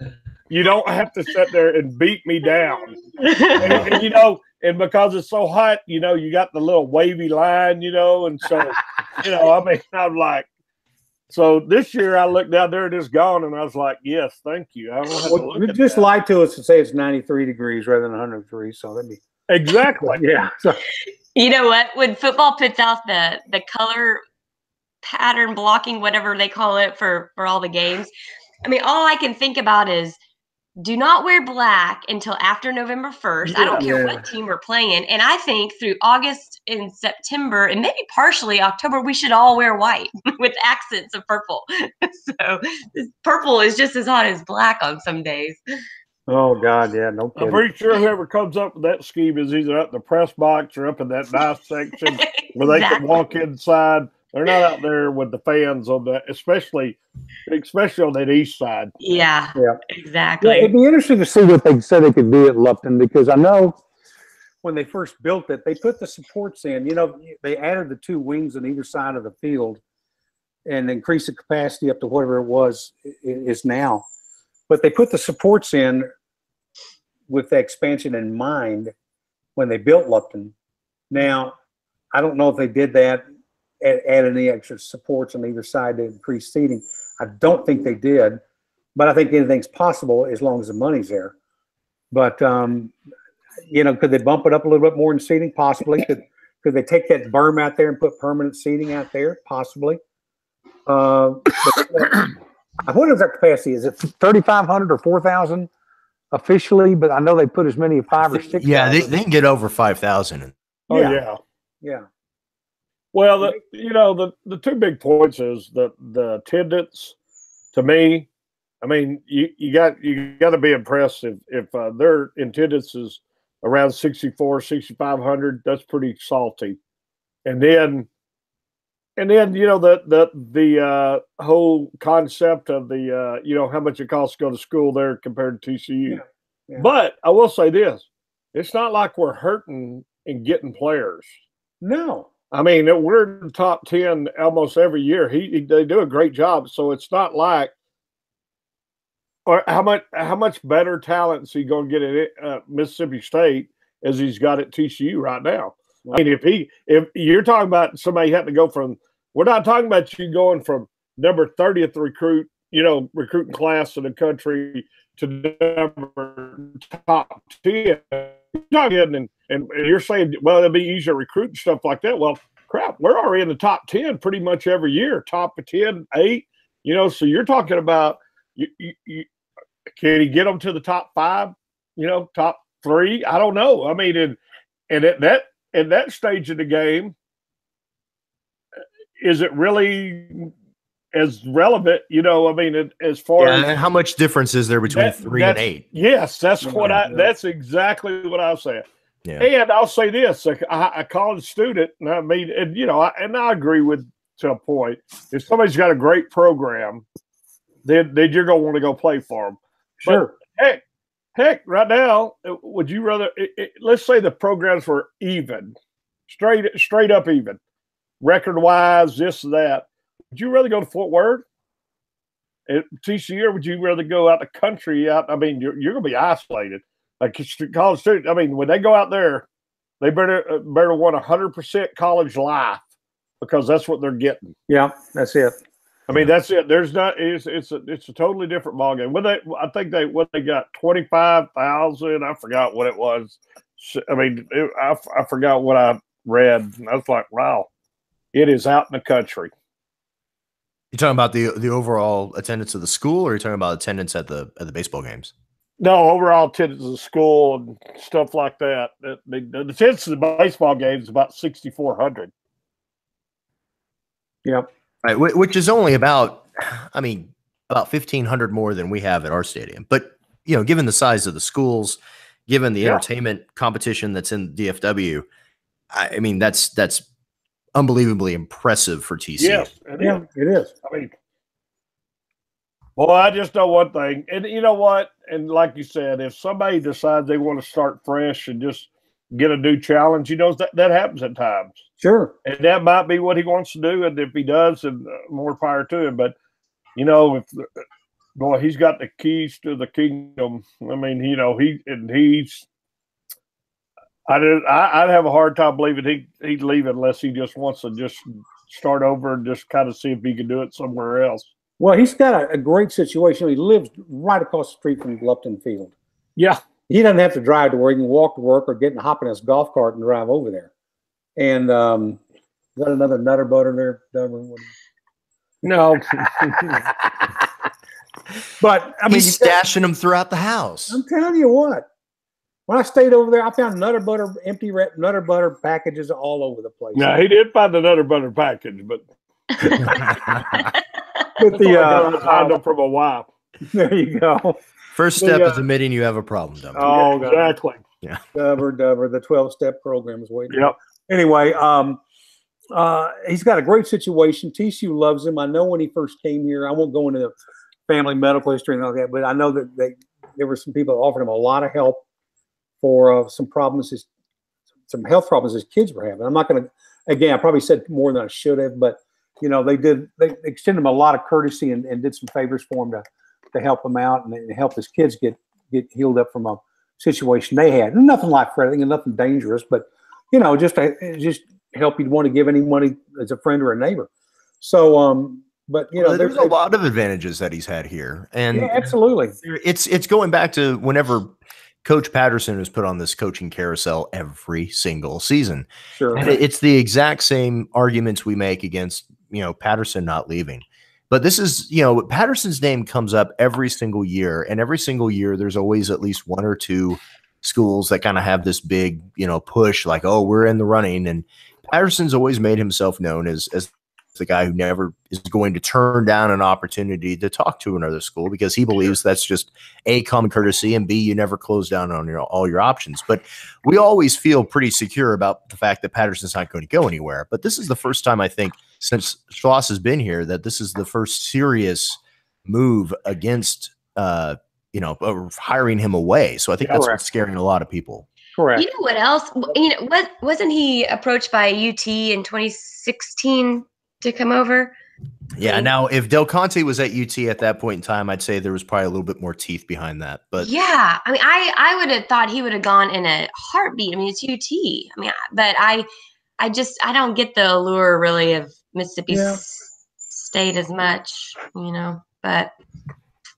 Speaker 4: You don't have to sit there and beat me down. And because it's so hot, you got the little wavy line, and so, I'm like, So this year I looked down there and it's gone, and I was like, yes, thank you. I don't have to look at
Speaker 2: just
Speaker 4: that.
Speaker 2: lie to us and say it's 93 degrees rather than 100 degrees. So that'd be
Speaker 4: exactly.
Speaker 2: Yeah. So,
Speaker 3: you know what? When football puts out the color pattern blocking, whatever they call it for all the games, I mean, all I can think about is do not wear black until after November 1st. I don't care what team we're playing. And I think through August and September and maybe partially October, we should all wear white with accents of purple. So purple is just as hot as black on some days.
Speaker 2: Oh, God, yeah, no kidding.
Speaker 4: I'm pretty sure whoever comes up with that scheme is either up in the press box or up in that nice section where they can walk inside. They're not out there with the fans on that, especially on that east side.
Speaker 3: Yeah, exactly.
Speaker 2: Yeah, it'd be interesting to see what they said they could do at Lupton, because I know when they first built it, they put the supports in. You know, they added the 2 wings on either side of the field and increased the capacity up to whatever it is now. But they put the supports in with the expansion in mind when they built Lupton. Now, I don't know if they did that, add any extra supports on either side to increase seating. I don't think they did, but I think anything's possible as long as the money's there. But, you know, could they bump it up a little bit more in seating? Possibly. Could they take that berm out there and put permanent seating out there? Possibly. What is their capacity? Is it 3,500 or 4,000 officially? But I know they put as many as 5 or 6.
Speaker 1: Yeah, they can get over 5,000.
Speaker 4: Oh yeah. Well, the 2 big points is the attendance. To me, I mean, you got to be impressed if their attendance is around 6,500. That's pretty salty. And then the whole concept of the how much it costs to go to school there compared to TCU. Yeah. But I will say this: it's not like we're hurting in getting players.
Speaker 2: No.
Speaker 4: I mean, we're in the top 10 almost every year. They do a great job. So it's not like, or how much better talent is he going to get at Mississippi State as he's got at TCU right now? I mean, if you're talking about somebody had to go from, we're not talking about you going from number 30th recruiting class in the country to number top 10. And you're saying, well, it'll be easier to recruit and stuff like that. Well, crap, we're already in the top 10 pretty much every year, top 10, 8, so you're talking about, can he get them to the top 5, top 3? I don't know. I mean, and at that stage of the game, is it really as relevant, I mean, as far as
Speaker 1: how much difference is there between 3 and 8?
Speaker 4: Yes, that's that's exactly what I was saying.
Speaker 1: Yeah.
Speaker 4: And I'll say this: a college student, and I mean, and I agree with to a point. If somebody's got a great program, then you're going to want to go play for them.
Speaker 2: Sure.
Speaker 4: But heck, right now, would you rather? Let's say the programs were even, straight up even, record wise, this that. Would you rather go to Fort Worth at TCU, or would you rather go out the country? I mean, you're going to be isolated. Like college students, I mean, when they go out there, they better want 100% college life, because that's what they're getting.
Speaker 2: Yeah, that's it.
Speaker 4: I mean, that's it. There's not. It's a totally different ballgame. I think they got 25,000. I forgot what it was. I mean, I forgot what I read. I was like, wow, it is out in the country.
Speaker 1: You talking about the overall attendance of the school, or are you talking about attendance at the baseball games?
Speaker 4: No, overall attendance of school and stuff like that. The attendance of the baseball games is about 6,400.
Speaker 2: Yep.
Speaker 1: Right, which is only about 1,500 more than we have at our stadium. But given the size of the schools, given the entertainment competition that's in DFW, I mean that's unbelievably impressive for TCU.
Speaker 4: Yes, it is. I mean, well, I just know one thing, and you know what? And like you said, if somebody decides they want to start fresh and just get a new challenge, that happens at times.
Speaker 2: Sure.
Speaker 4: And that might be what he wants to do, and if he does, and more power to him. But he's got the keys to the kingdom. I mean, I'd have a hard time believing he'd leave unless he just wants to just start over and just kind of see if he can do it somewhere else.
Speaker 2: Well, he's got a great situation. He lives right across the street from Lupton Field.
Speaker 4: Yeah.
Speaker 2: He doesn't have to drive to work. He can walk to work or get and hop in his golf cart and drive over there. And got another Nutter Butter there?
Speaker 4: No.
Speaker 2: But I mean,
Speaker 1: he's stashing them throughout the house.
Speaker 2: I'm telling you what. When I stayed over there, I found Nutter Butter, empty Nutter Butter packages all over the place.
Speaker 4: No, he did find the Nutter Butter package, but
Speaker 2: with the
Speaker 4: hide them from a wife.
Speaker 2: There you go.
Speaker 1: First step is admitting you have a problem, Dumber.
Speaker 2: Oh,
Speaker 4: yeah, exactly.
Speaker 1: Yeah.
Speaker 2: Dubber, the 12-step program is waiting.
Speaker 4: Yep.
Speaker 2: Anyway, he's got a great situation. TCU loves him. I know when he first came here, I won't go into the family medical history and all that, but I know that there were some people that offered him a lot of help for some problems, some health problems his kids were having. I'm not going to, again, I probably said more than I should have, but they extended him a lot of courtesy and did some favors for him to help him out and help his kids get healed up from a situation they had. And nothing life-threatening and nothing dangerous, but just help you'd want to give any money as a friend or a neighbor. So, but
Speaker 1: there's a lot of advantages that he's had here, and
Speaker 2: yeah, absolutely,
Speaker 1: it's going back to whenever Coach Patterson was put on this coaching carousel every single season.
Speaker 2: Sure,
Speaker 1: and it's the exact same arguments we make against Patterson not leaving. But this is Patterson's name comes up every single year, and every single year there's always at least one or two schools that kind of have this big push, like, oh, we're in the running, and Patterson's always made himself known as the guy who never is going to turn down an opportunity to talk to another school because he believes that's just A, common courtesy, and B, you never close down on all your options. But we always feel pretty secure about the fact that Patterson's not going to go anywhere. But this is the first time, I think, since Schloss has been here, that this is the first serious move against hiring him away. So I think that's what's scaring a lot of people.
Speaker 2: Correct.
Speaker 3: You know what else? Wasn't he approached by UT in 2016 to come over?
Speaker 1: Yeah. Now, if Del Conte was at UT at that point in time, I'd say there was probably a little bit more teeth behind that. But
Speaker 3: yeah, I mean, I would have thought he would have gone in a heartbeat. I mean, it's UT. I mean, but I don't get the allure really of Mississippi State as much, but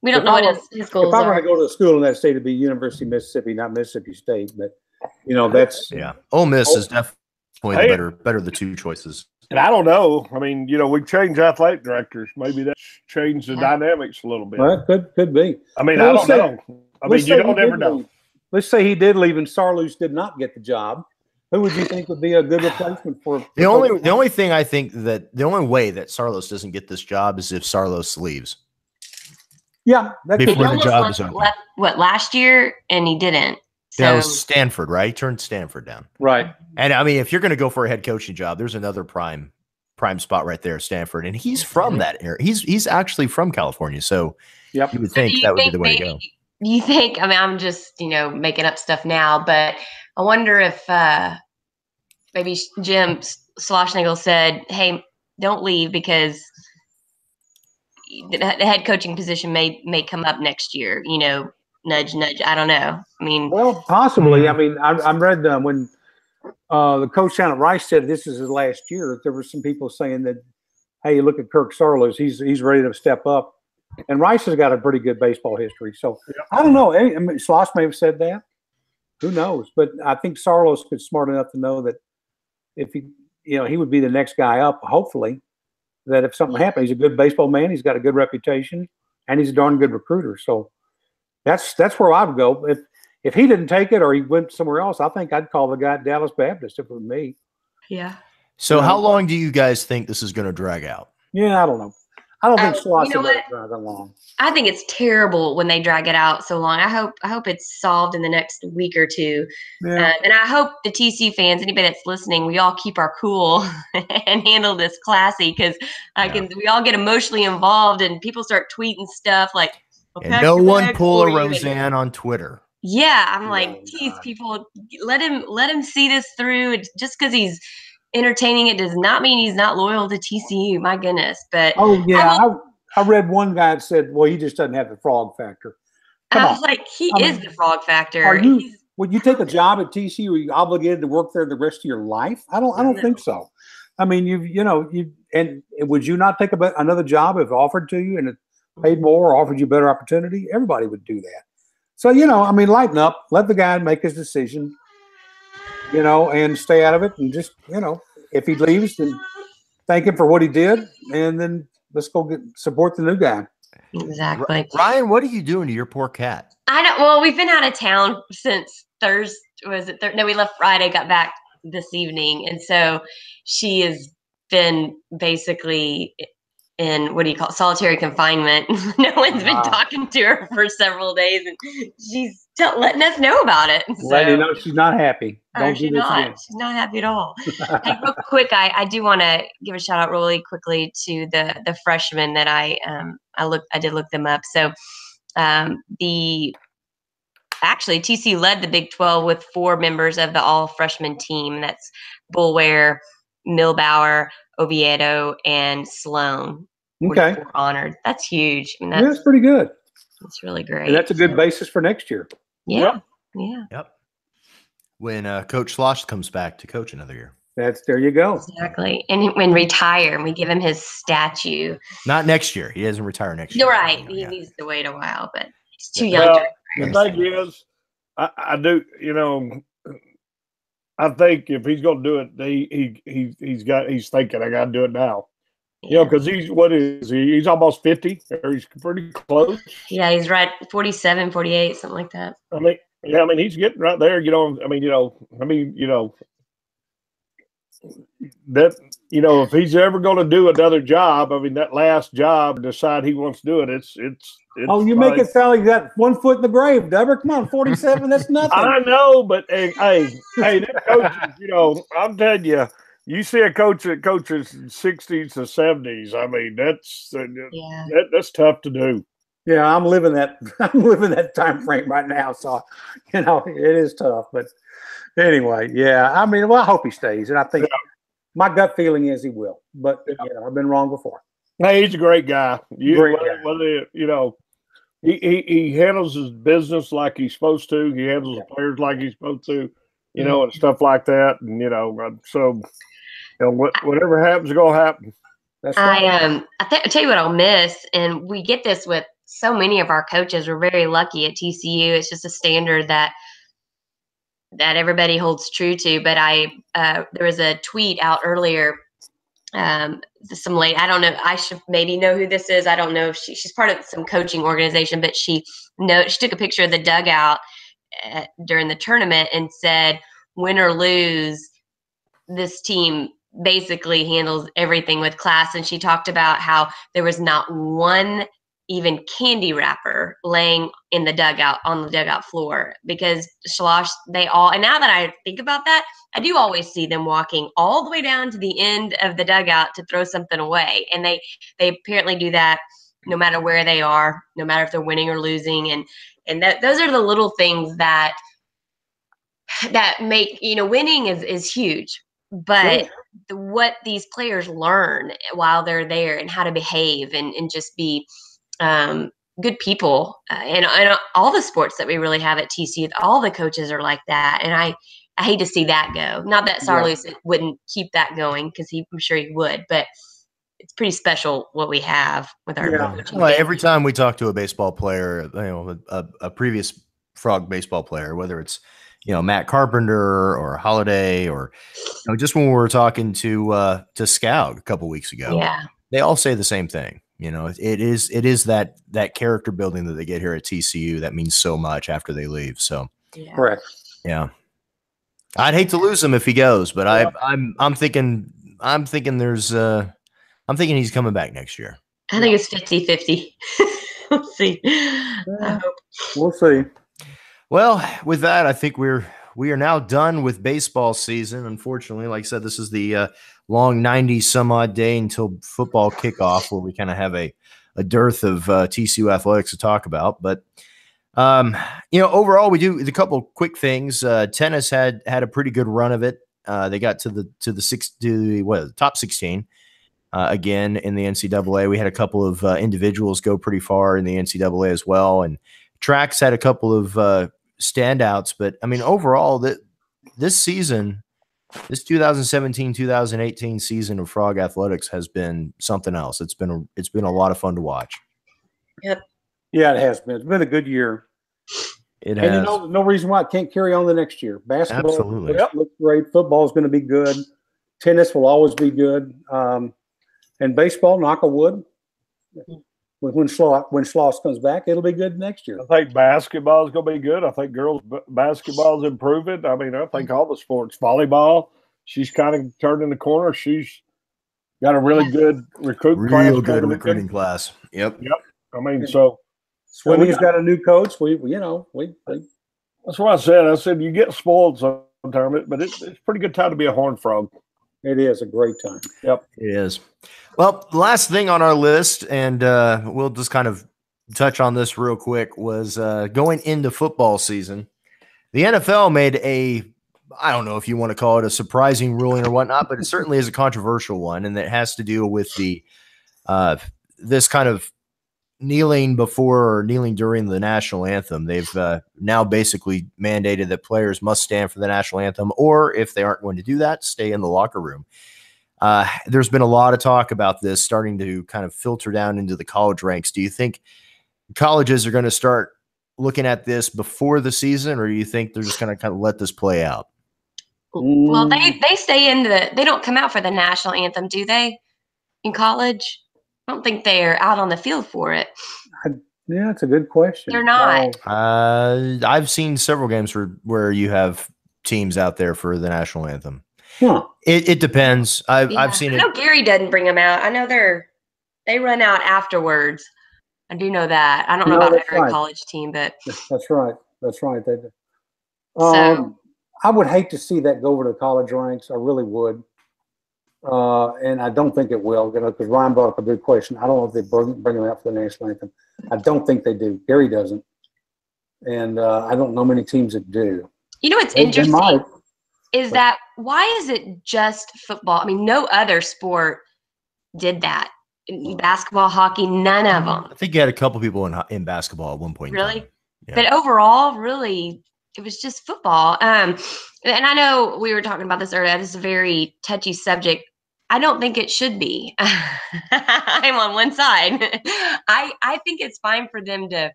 Speaker 3: we don't know what his goals are.
Speaker 2: If I were to go to a school in that state, it'd be University of Mississippi, not Mississippi State. But that's
Speaker 1: Ole Miss is definitely better the two choices.
Speaker 4: And I don't know. I mean, we've changed athletic directors. Maybe that's changed the dynamics a little bit.
Speaker 2: Well, could be.
Speaker 4: I mean, I don't know. I mean, you don't ever know.
Speaker 2: Let's say he did leave and Sarloos did not get the job. Who would you think would be a good replacement for
Speaker 1: the only thing I think that the only way that Sarloos doesn't get this job is if Sarloos leaves.
Speaker 2: Yeah,
Speaker 1: before the job is over.
Speaker 3: Last year, and he didn't. So.
Speaker 1: That was Stanford, right? He turned Stanford down.
Speaker 2: Right.
Speaker 1: And I mean, if you're going to go for a head coaching job, there's another prime spot right there, Stanford. And he's from that area. He's actually from California. So you would think that would be the way to go.
Speaker 3: You think, I mean, I'm just, making up stuff now, but I wonder if maybe Jim Schlossnagle said, hey, don't leave because the head coaching position may come up next year, nudge, nudge. I don't know. I mean,
Speaker 2: well, possibly. I mean, I read when the coach down at Rice said this is his last year. There were some people saying that, hey, look at Kirk Sarloos. He's ready to step up. And Rice has got a pretty good baseball history. So I don't know. I mean, Schloss may have said that. Who knows? But I think Sarloos is smart enough to know that if he would be the next guy up, hopefully, that if something happened, he's a good baseball man. He's got a good reputation, and he's a darn good recruiter. So that's where I would go. If he didn't take it or he went somewhere else, I think I'd call the guy at Dallas Baptist if it was me.
Speaker 3: Yeah.
Speaker 1: So how long do you guys think this is going to drag out?
Speaker 2: Yeah, I don't know. I don't think Schloss will drag it long.
Speaker 3: I think it's terrible when they drag it out so long. I hope it's solved in the next week or two. Yeah. And I hope the TC fans, anybody that's listening, we all keep our cool and handle this classy because we all get emotionally involved and people start tweeting stuff like,
Speaker 1: and no one pull a Roseanne on Twitter.
Speaker 3: Yeah, I'm like, geez, people, let him see this through. Just because he's entertaining it does not mean he's not loyal to TCU. My goodness, but
Speaker 2: I read one guy that said, "Well, he just doesn't have the frog factor."
Speaker 3: I was like, he is the frog factor.
Speaker 2: Would you take a job at TCU? Are you obligated to work there the rest of your life? I don't think so. I mean, and would you not take another job if offered to you and it paid more or offered you better opportunity? Everybody would do that. So, I mean, lighten up, let the guy make his decision, and stay out of it. And just, if he leaves, then thank him for what he did. And then let's go support the new guy.
Speaker 3: Exactly.
Speaker 1: Ryan, what are you doing to your poor cat?
Speaker 3: I don't. Well, we've been out of town since Thursday. No, we left Friday, got back this evening. And so she has been basically in, solitary confinement. No one's been talking to her for several days, and she's letting us know about it. So,
Speaker 2: she's not happy. Don't do this again.
Speaker 3: She's not happy at all. Hey, real quick, I do want to give a shout out really quickly to the freshmen that I did look them up. So actually TCU led the Big 12 with 4 members of the all freshman team. That's Bulware, Milbauer, Oviedo, and Sloan.
Speaker 2: Okay.
Speaker 3: Honored. That's huge. I mean,
Speaker 2: that's pretty good.
Speaker 3: That's really great.
Speaker 2: And that's a good basis for next year.
Speaker 3: Yeah. Yeah.
Speaker 1: Yep. When Coach Slosh comes back to coach another year.
Speaker 2: There you go.
Speaker 3: Exactly. And when retire, and we give him his statue.
Speaker 1: Not next year. He doesn't retire next year.
Speaker 3: You're right. He needs to wait a while, but he's too young.
Speaker 4: The thing is, I do, I think if he's going to do it, he's thinking, I got to do it now. Because he's almost 50, or he's pretty close.
Speaker 3: Yeah, he's right, 47, 48, something like that.
Speaker 4: I mean, he's getting right there. That if he's ever going to do another job, that last job, decide he wants to do it. It's
Speaker 2: you make it sound like you got 1 foot in the grave, Deborah. Come on, 47, that's nothing.
Speaker 4: I know, but hey, that coaches, I'm telling you. You see a coach that coaches 60s to 70s. I mean, that's tough to do.
Speaker 2: Yeah, I'm living that time frame right now. So, it is tough. But anyway, yeah. I mean, well, I hope he stays, and I think my gut feeling is he will. But I've been wrong before.
Speaker 4: Hey, he's a great guy. He handles his business like he's supposed to. He handles the players like he's supposed to. And stuff like that. And so. Whatever happens is gonna happen.
Speaker 2: That's right.
Speaker 3: I'll tell you what I'll miss, and we get this with so many of our coaches. We're very lucky at TCU. It's just a standard that everybody holds true to. But there was a tweet out earlier. I don't know. I should maybe know who this is. I don't know if she's part of some coaching organization, but she took a picture of the dugout during the tournament and said, "Win or lose, this team basically handles everything with class." And she talked about how there was not one even candy wrapper laying in the dugout, on the dugout floor, because Schloss, and now that I think about that, I do always see them walking all the way down to the end of the dugout to throw something away. And they apparently do that no matter where they are, no matter if they're winning or losing. And those are the little things that make, winning is huge. But what these players learn while they're there, and how to behave and just be good people, and all the sports that we really have at TCU, all the coaches are like that. And I hate to see that go. Not that Sarloos wouldn't keep that going, because I'm sure he would, but it's pretty special what we have with our coaching.
Speaker 1: Well, every time we talk to a baseball player, a previous Frog baseball player, whether it's Matt Carpenter or Holiday, or just when we were talking to Scout a couple weeks ago, they all say the same thing. It is that character building that they get here at TCU that means so much after they leave. So
Speaker 2: correct.
Speaker 1: Yeah, I'd hate to lose him if he goes, but I'm thinking he's coming back next year.
Speaker 3: I think it's 50-50. We'll see. I hope.
Speaker 2: We'll see.
Speaker 1: Well, with that, I think we are now done with baseball season. Unfortunately, like I said, this is the long 90 some odd day until football kickoff, where we kind of have a dearth of TCU athletics to talk about. But overall, we do a couple quick things. Tennis had a pretty good run of it. They got to the top 16 again in the NCAA. We had a couple of individuals go pretty far in the NCAA as well, and tracks had a couple of standouts. But I mean, overall, this season This 2017-2018 season of Frog Athletics has been something else. It's been a lot of fun to watch.
Speaker 3: Yep.
Speaker 2: Yeah, it has been. It's been a good year.
Speaker 1: It
Speaker 2: And
Speaker 1: has.
Speaker 2: no reason why it can't carry on the next year. Basketball
Speaker 1: Absolutely.
Speaker 2: looks great. Football is going to be good. Tennis will always be good. And baseball, knock on wood. When Schloss comes back, it'll be good next year.
Speaker 4: I think basketball is going to be good. I think girls basketball is improving. I mean, I think all the sports. Volleyball, she's kind of turning the corner. She's got a really good
Speaker 1: recruiting class. Yep.
Speaker 4: I mean, so
Speaker 2: swimming's got a new coach. We
Speaker 4: that's what I said. I said you get spoiled sometimes, but it's a pretty good time to be a Horned Frog.
Speaker 2: It is a great time.
Speaker 4: Yep,
Speaker 1: it is. Well, the last thing on our list, and we'll just kind of touch on this real quick, was going into football season. The NFL made I don't know if you want to call it a surprising ruling or whatnot, but it certainly is a controversial one, and it has to do with the this kind of kneeling before or kneeling during the national anthem. They've now basically mandated that players must stand for the national anthem, or if they aren't going to do that, stay in the locker room. There's been a lot of talk about this starting to kind of filter down into the college ranks. Do you think colleges are going to start looking at this before the season, or do you think they're just going to kind of let this play out?
Speaker 3: Well, they stay in they don't come out for the national anthem, do they? In college? I don't think they're out on the field for it.
Speaker 2: Yeah, it's a good question.
Speaker 3: They're not.
Speaker 1: I've seen several games where you have teams out there for the national anthem.
Speaker 2: Huh.
Speaker 1: It depends. I've seen it.
Speaker 3: I know Gary doesn't bring them out. I know they run out afterwards. I do know that. I don't know about every college team, but
Speaker 2: that's right. That's right. They do.
Speaker 3: So
Speaker 2: I would hate to see that go over to the college ranks. I really would. And I don't think it will, because Ryan brought up a good question. I don't know if they bring them out for the national anthem. I don't think they do. Gary doesn't. And I don't know many teams that do.
Speaker 3: You know what's interesting is that why is it just football? I mean, no other sport did that. Basketball, hockey, none of them.
Speaker 1: I think you had a couple people in basketball at one point.
Speaker 3: Really? Yeah. But overall, really, it was just football. And I know we were talking about this earlier. This is a very touchy subject. I don't think it should be. I'm on one side. I think it's fine for them to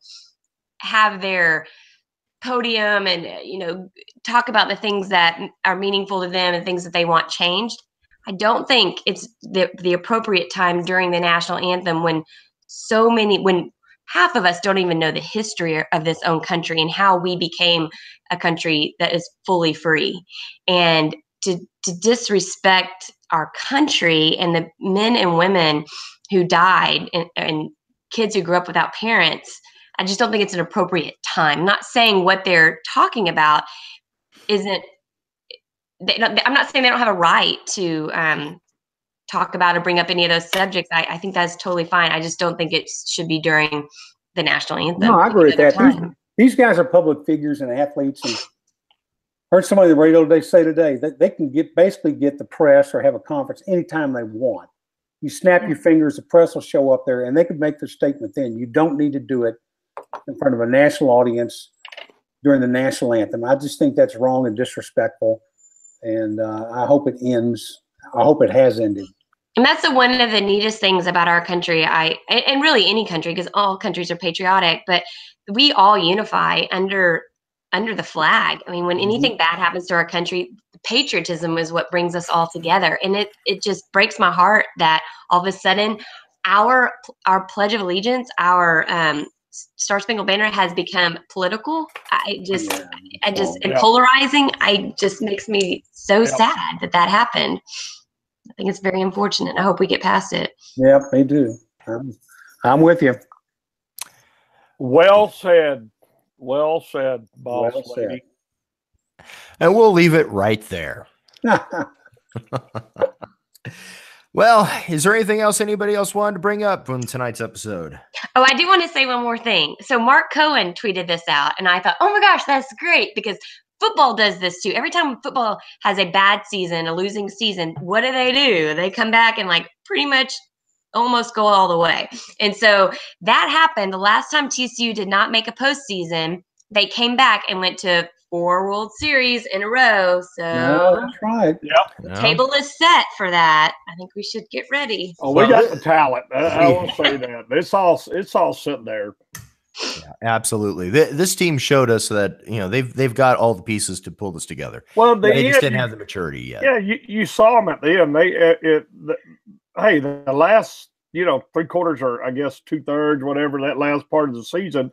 Speaker 3: have their podium and, talk about the things that are meaningful to them and things that they want changed. I don't think it's the appropriate time during the national anthem when half of us don't even know the history of this own country and how we became a country that is fully free. And to disrespect our country and the men and women who died and kids who grew up without parents, I just don't think it's an appropriate time. I'm not saying what they're talking about isn't. I'm not saying they don't have a right to talk about or bring up any of those subjects. I think that's totally fine. I just don't think it should be during the national anthem.
Speaker 2: No, I agree with that. These guys are public figures and athletes. And heard somebody on the radio today that they can basically get the press or have a conference anytime they want. You snap your fingers, the press will show up there, and they can make their statement then. You don't need to do it in front of a national audience during the national anthem. I just think that's wrong and disrespectful. And I hope it ends. I hope it has ended.
Speaker 3: And that's one of the neatest things about our country. And really any country, because all countries are patriotic, but we all unify under the flag. I mean, when anything bad happens to our country, patriotism is what brings us all together. And it just breaks my heart that all of a sudden our Pledge of Allegiance, our Star Spangled Banner has become political. And polarizing. I just makes me so sad that happened. I think it's very unfortunate. I hope we get past it.
Speaker 2: Yep, me too. I'm with you.
Speaker 4: Well said. Well said, boss lady.
Speaker 1: And we'll leave it right there. Well, is there anything else anybody else wanted to bring up from tonight's episode?
Speaker 3: Oh, I do want to say one more thing. So Mark Cohen tweeted this out, and I thought, oh my gosh, that's great, because football does this too. Every time football has a bad season, a losing season, what do? They come back and pretty much almost go all the way. And so that happened the last time TCU did not make a postseason. They came back and went to 4 World Series in a row. So
Speaker 2: that's right.
Speaker 4: Yep.
Speaker 3: the table is set for that. I think we should get ready.
Speaker 4: Oh, we got the talent. I will say that. It's all sitting there.
Speaker 1: Yeah, absolutely. This team showed us that they've got all the pieces to pull this together.
Speaker 4: Well,
Speaker 1: they just didn't have the maturity yet.
Speaker 4: Yeah, you saw them at the end. The last 3/4 or I guess 2/3, whatever, that last part of the season,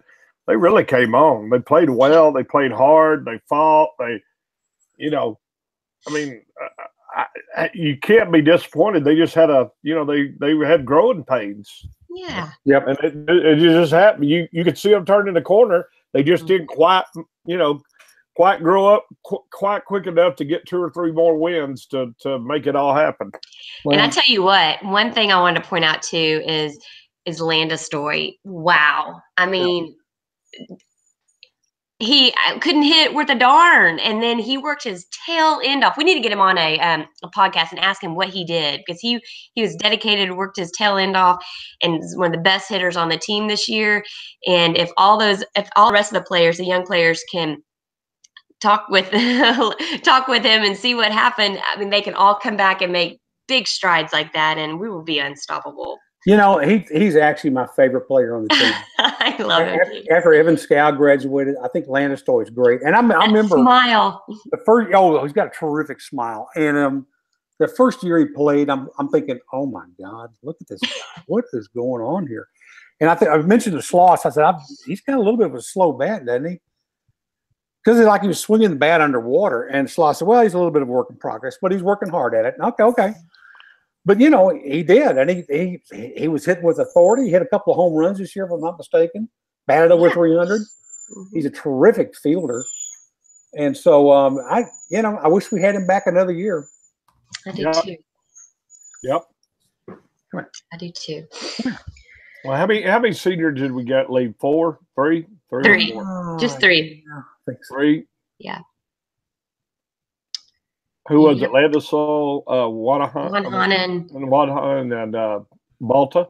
Speaker 4: they really came on. They played well. They played hard. They fought. You can't be disappointed. They just had they had growing pains.
Speaker 3: Yeah.
Speaker 2: Yep.
Speaker 4: And it just happened. You could see them turning the corner. They just didn't quite grow up quite quick enough to get 2 or 3 more wins to make it all happen.
Speaker 3: And I tell you what, one thing I wanted to point out too is Landa's story. Wow. I mean, he couldn't hit worth a darn, and then he worked his tail end off. We need to get him on a podcast and ask him what he did, because he was dedicated, worked his tail end off, and is one of the best hitters on the team this year. And if all the rest of the players, the young players, can talk with him and see what happened, I mean, they can all come back and make big strides like that, and we will be unstoppable.
Speaker 2: He's actually my favorite player on the team.
Speaker 3: I love him.
Speaker 2: After Evan Scow graduated, I think Landis is great. And I remember
Speaker 3: smile.
Speaker 2: The first, he's got a terrific smile. And the first year he played, I'm thinking, oh my God, look at this guy. What is going on here? And I mentioned the Sloss. I said, he's got a little bit of a slow bat, doesn't he? Because it's like he was swinging the bat underwater. And Sloss said, well, he's a little bit of a work in progress, but he's working hard at it. Okay. But, he did. And he was hitting with authority. He hit a couple of home runs this year, if I'm not mistaken. Batted over 300. He's a terrific fielder. And so, I wish we had him back another year.
Speaker 3: I do too.
Speaker 4: Yep.
Speaker 3: I do too.
Speaker 4: Well, how many seniors did we get leave? 4? 3?
Speaker 3: 3. Just 3.
Speaker 2: I think so.
Speaker 4: 3?
Speaker 3: Yeah.
Speaker 4: Who was it? Landisol,
Speaker 3: Wanahanan.
Speaker 4: And Balta?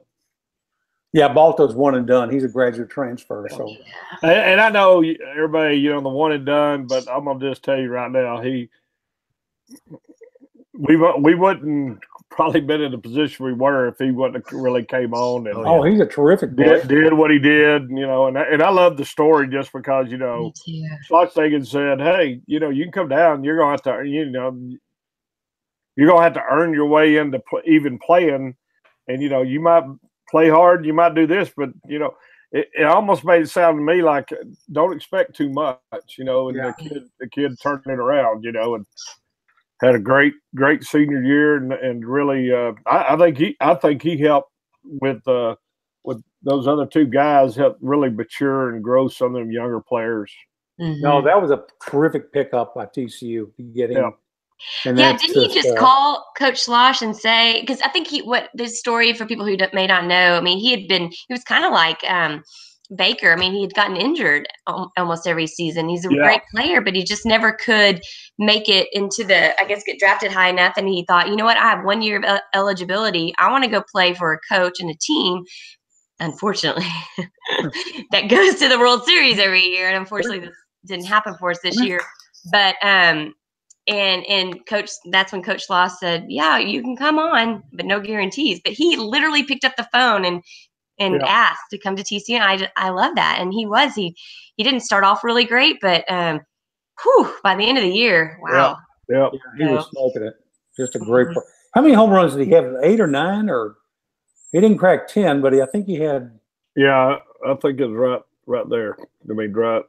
Speaker 2: Yeah, Balta's one and done. He's a graduate transfer. So,
Speaker 4: and I know everybody, the one and done, but I'm gonna just tell you right now, we wouldn't probably been in the position we were if he wouldn't have really came on. And
Speaker 2: he's a terrific player.
Speaker 4: Did what he did, and I love the story just because Schlosshagen said, hey, you can come down, you're gonna have to, you're gonna have to earn your way into even playing, and you might play hard, you might do this, but it almost made it sound to me like don't expect too much, and the kid turned it around, and had a great senior year, and really I think he helped with those other 2 guys, helped really mature and grow some of them younger players.
Speaker 3: Mm-hmm.
Speaker 2: No, that was a terrific pickup by TCU to get him.
Speaker 3: Yeah, didn't he just call Coach Slosh and say, because I think this story for people who may not know, I mean, he was kind of like Baker. I mean, he had gotten injured almost every season. He's a great player, but he just never could make it into get drafted high enough. And he thought, you know what, I have 1 year of eligibility. I want to go play for a coach and a team. Unfortunately, that goes to the World Series every year. And unfortunately, this didn't happen for us this year. But, and Coach, that's when Coach Sloss said, yeah, you can come on, but no guarantees. But he literally picked up the phone and asked to come to TCU. And I love that. And he didn't start off really great, but by the end of the year, wow.
Speaker 2: Yeah, he was smoking it. Just a great player. How many home runs did he have? 8 or 9? Or he didn't crack 10, but I think he had.
Speaker 4: Yeah, I think it's right there. I mean, right.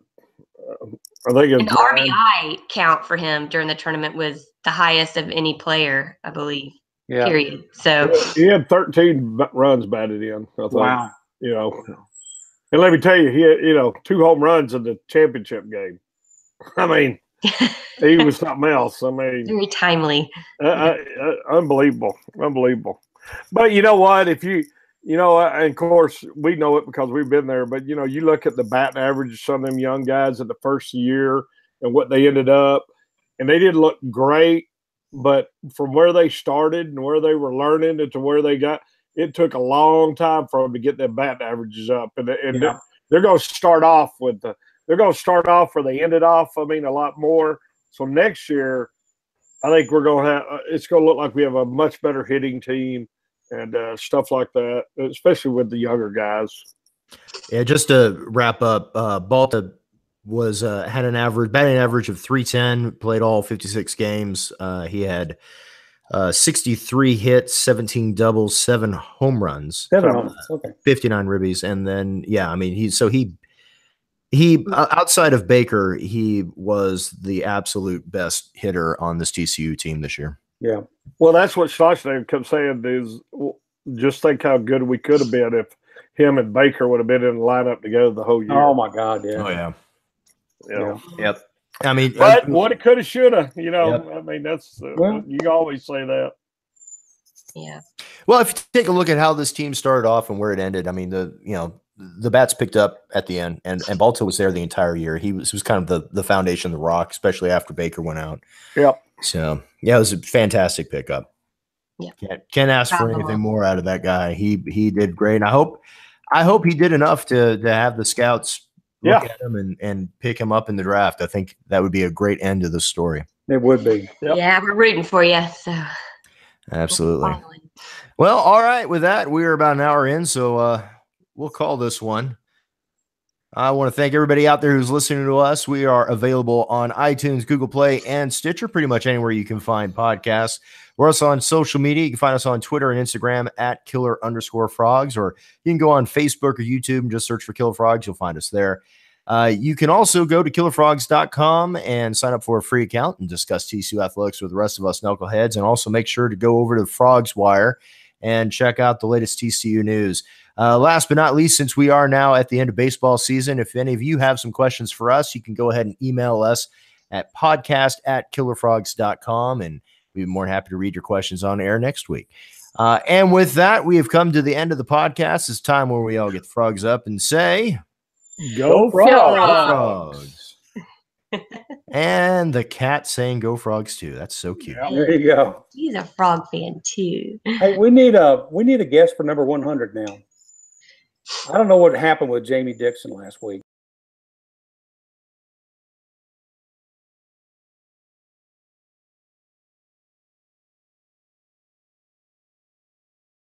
Speaker 4: I think it's
Speaker 3: the RBI count for him during the tournament was the highest of any player, I believe. Yeah. Period. So
Speaker 4: he had 13 runs batted in. I think,
Speaker 2: wow.
Speaker 4: And let me tell you, he had 2 home runs in the championship game. I mean, he was something else. I mean,
Speaker 3: very timely.
Speaker 4: Unbelievable. But you know what? If you, and of course we know it because we've been there. But you look at the batting average of some of them young guys in the first year and what they ended up, and they didn't look great. But from where they started and where they were learning and to where they got, it took a long time for them to get their batting averages up. And they're going to start off with they're going to start off where they ended off. I mean, a lot more. So next year, I think we're going to have. It's going to look like we have a much better hitting team and stuff like that, especially with the younger guys.
Speaker 1: Yeah, just to wrap up, Balta was had an batting average of 310, played all 56 games. He had 63 hits, 17 doubles, 7 home runs,
Speaker 2: 59
Speaker 1: ribbies, and then I mean he outside of Baker, he was the absolute best hitter on this TCU team this year.
Speaker 2: Yeah.
Speaker 4: Well, that's what Schlossnagle kept saying is just think how good we could have been if him and Baker would have been in the lineup together the whole year.
Speaker 2: Oh my God, yeah.
Speaker 1: Oh yeah.
Speaker 4: Yeah.
Speaker 1: Yep. I mean,
Speaker 4: but what it could have, should have, you know.
Speaker 1: Yep.
Speaker 4: I mean, that's you always say that.
Speaker 3: Yeah.
Speaker 1: Well, if you take a look at how this team started off and where it ended, I mean, the bats picked up at the end, and Balta was there the entire year. He was kind of the foundation, the rock, especially after Baker went out.
Speaker 4: Yep.
Speaker 1: So yeah, it was a fantastic pickup.
Speaker 3: Yeah.
Speaker 1: Can't ask for anything more out of that guy. He did great. And I hope he did enough to have the scouts look at him and pick him up in the draft. I think that would be a great end to the story.
Speaker 2: It would be.
Speaker 3: Yep. Yeah, we're rooting for you. So
Speaker 1: absolutely. Well, all right. With that, we are about an hour in, so we'll call this one. I want to thank everybody out there who's listening to us. We are available on iTunes, Google Play, and Stitcher, pretty much anywhere you can find podcasts. We're also on social media. You can find us on Twitter and Instagram at @killer_frogs, or you can go on Facebook or YouTube and just search for Killer Frogs. You'll find us there. You can also go to KillerFrogs.com and sign up for a free account and discuss TCU athletics with the rest of us knuckleheads. And also make sure to go over to Frogs Wire and check out the latest TCU news. Last but not least, since we are now at the end of baseball season, if any of you have some questions for us, you can go ahead and email us at podcast@killerfrogs.com, and we'd be more than happy to read your questions on air next week. And with that, we have come to the end of the podcast. It's time where we all get the frogs up and say,
Speaker 4: Go Frogs!
Speaker 1: And the cat saying "Go Frogs" too. That's so cute.
Speaker 2: There you go.
Speaker 3: He's a frog fan too.
Speaker 2: Hey, we need a guest for number 100 now. I don't know what happened with Jamie Dixon last week.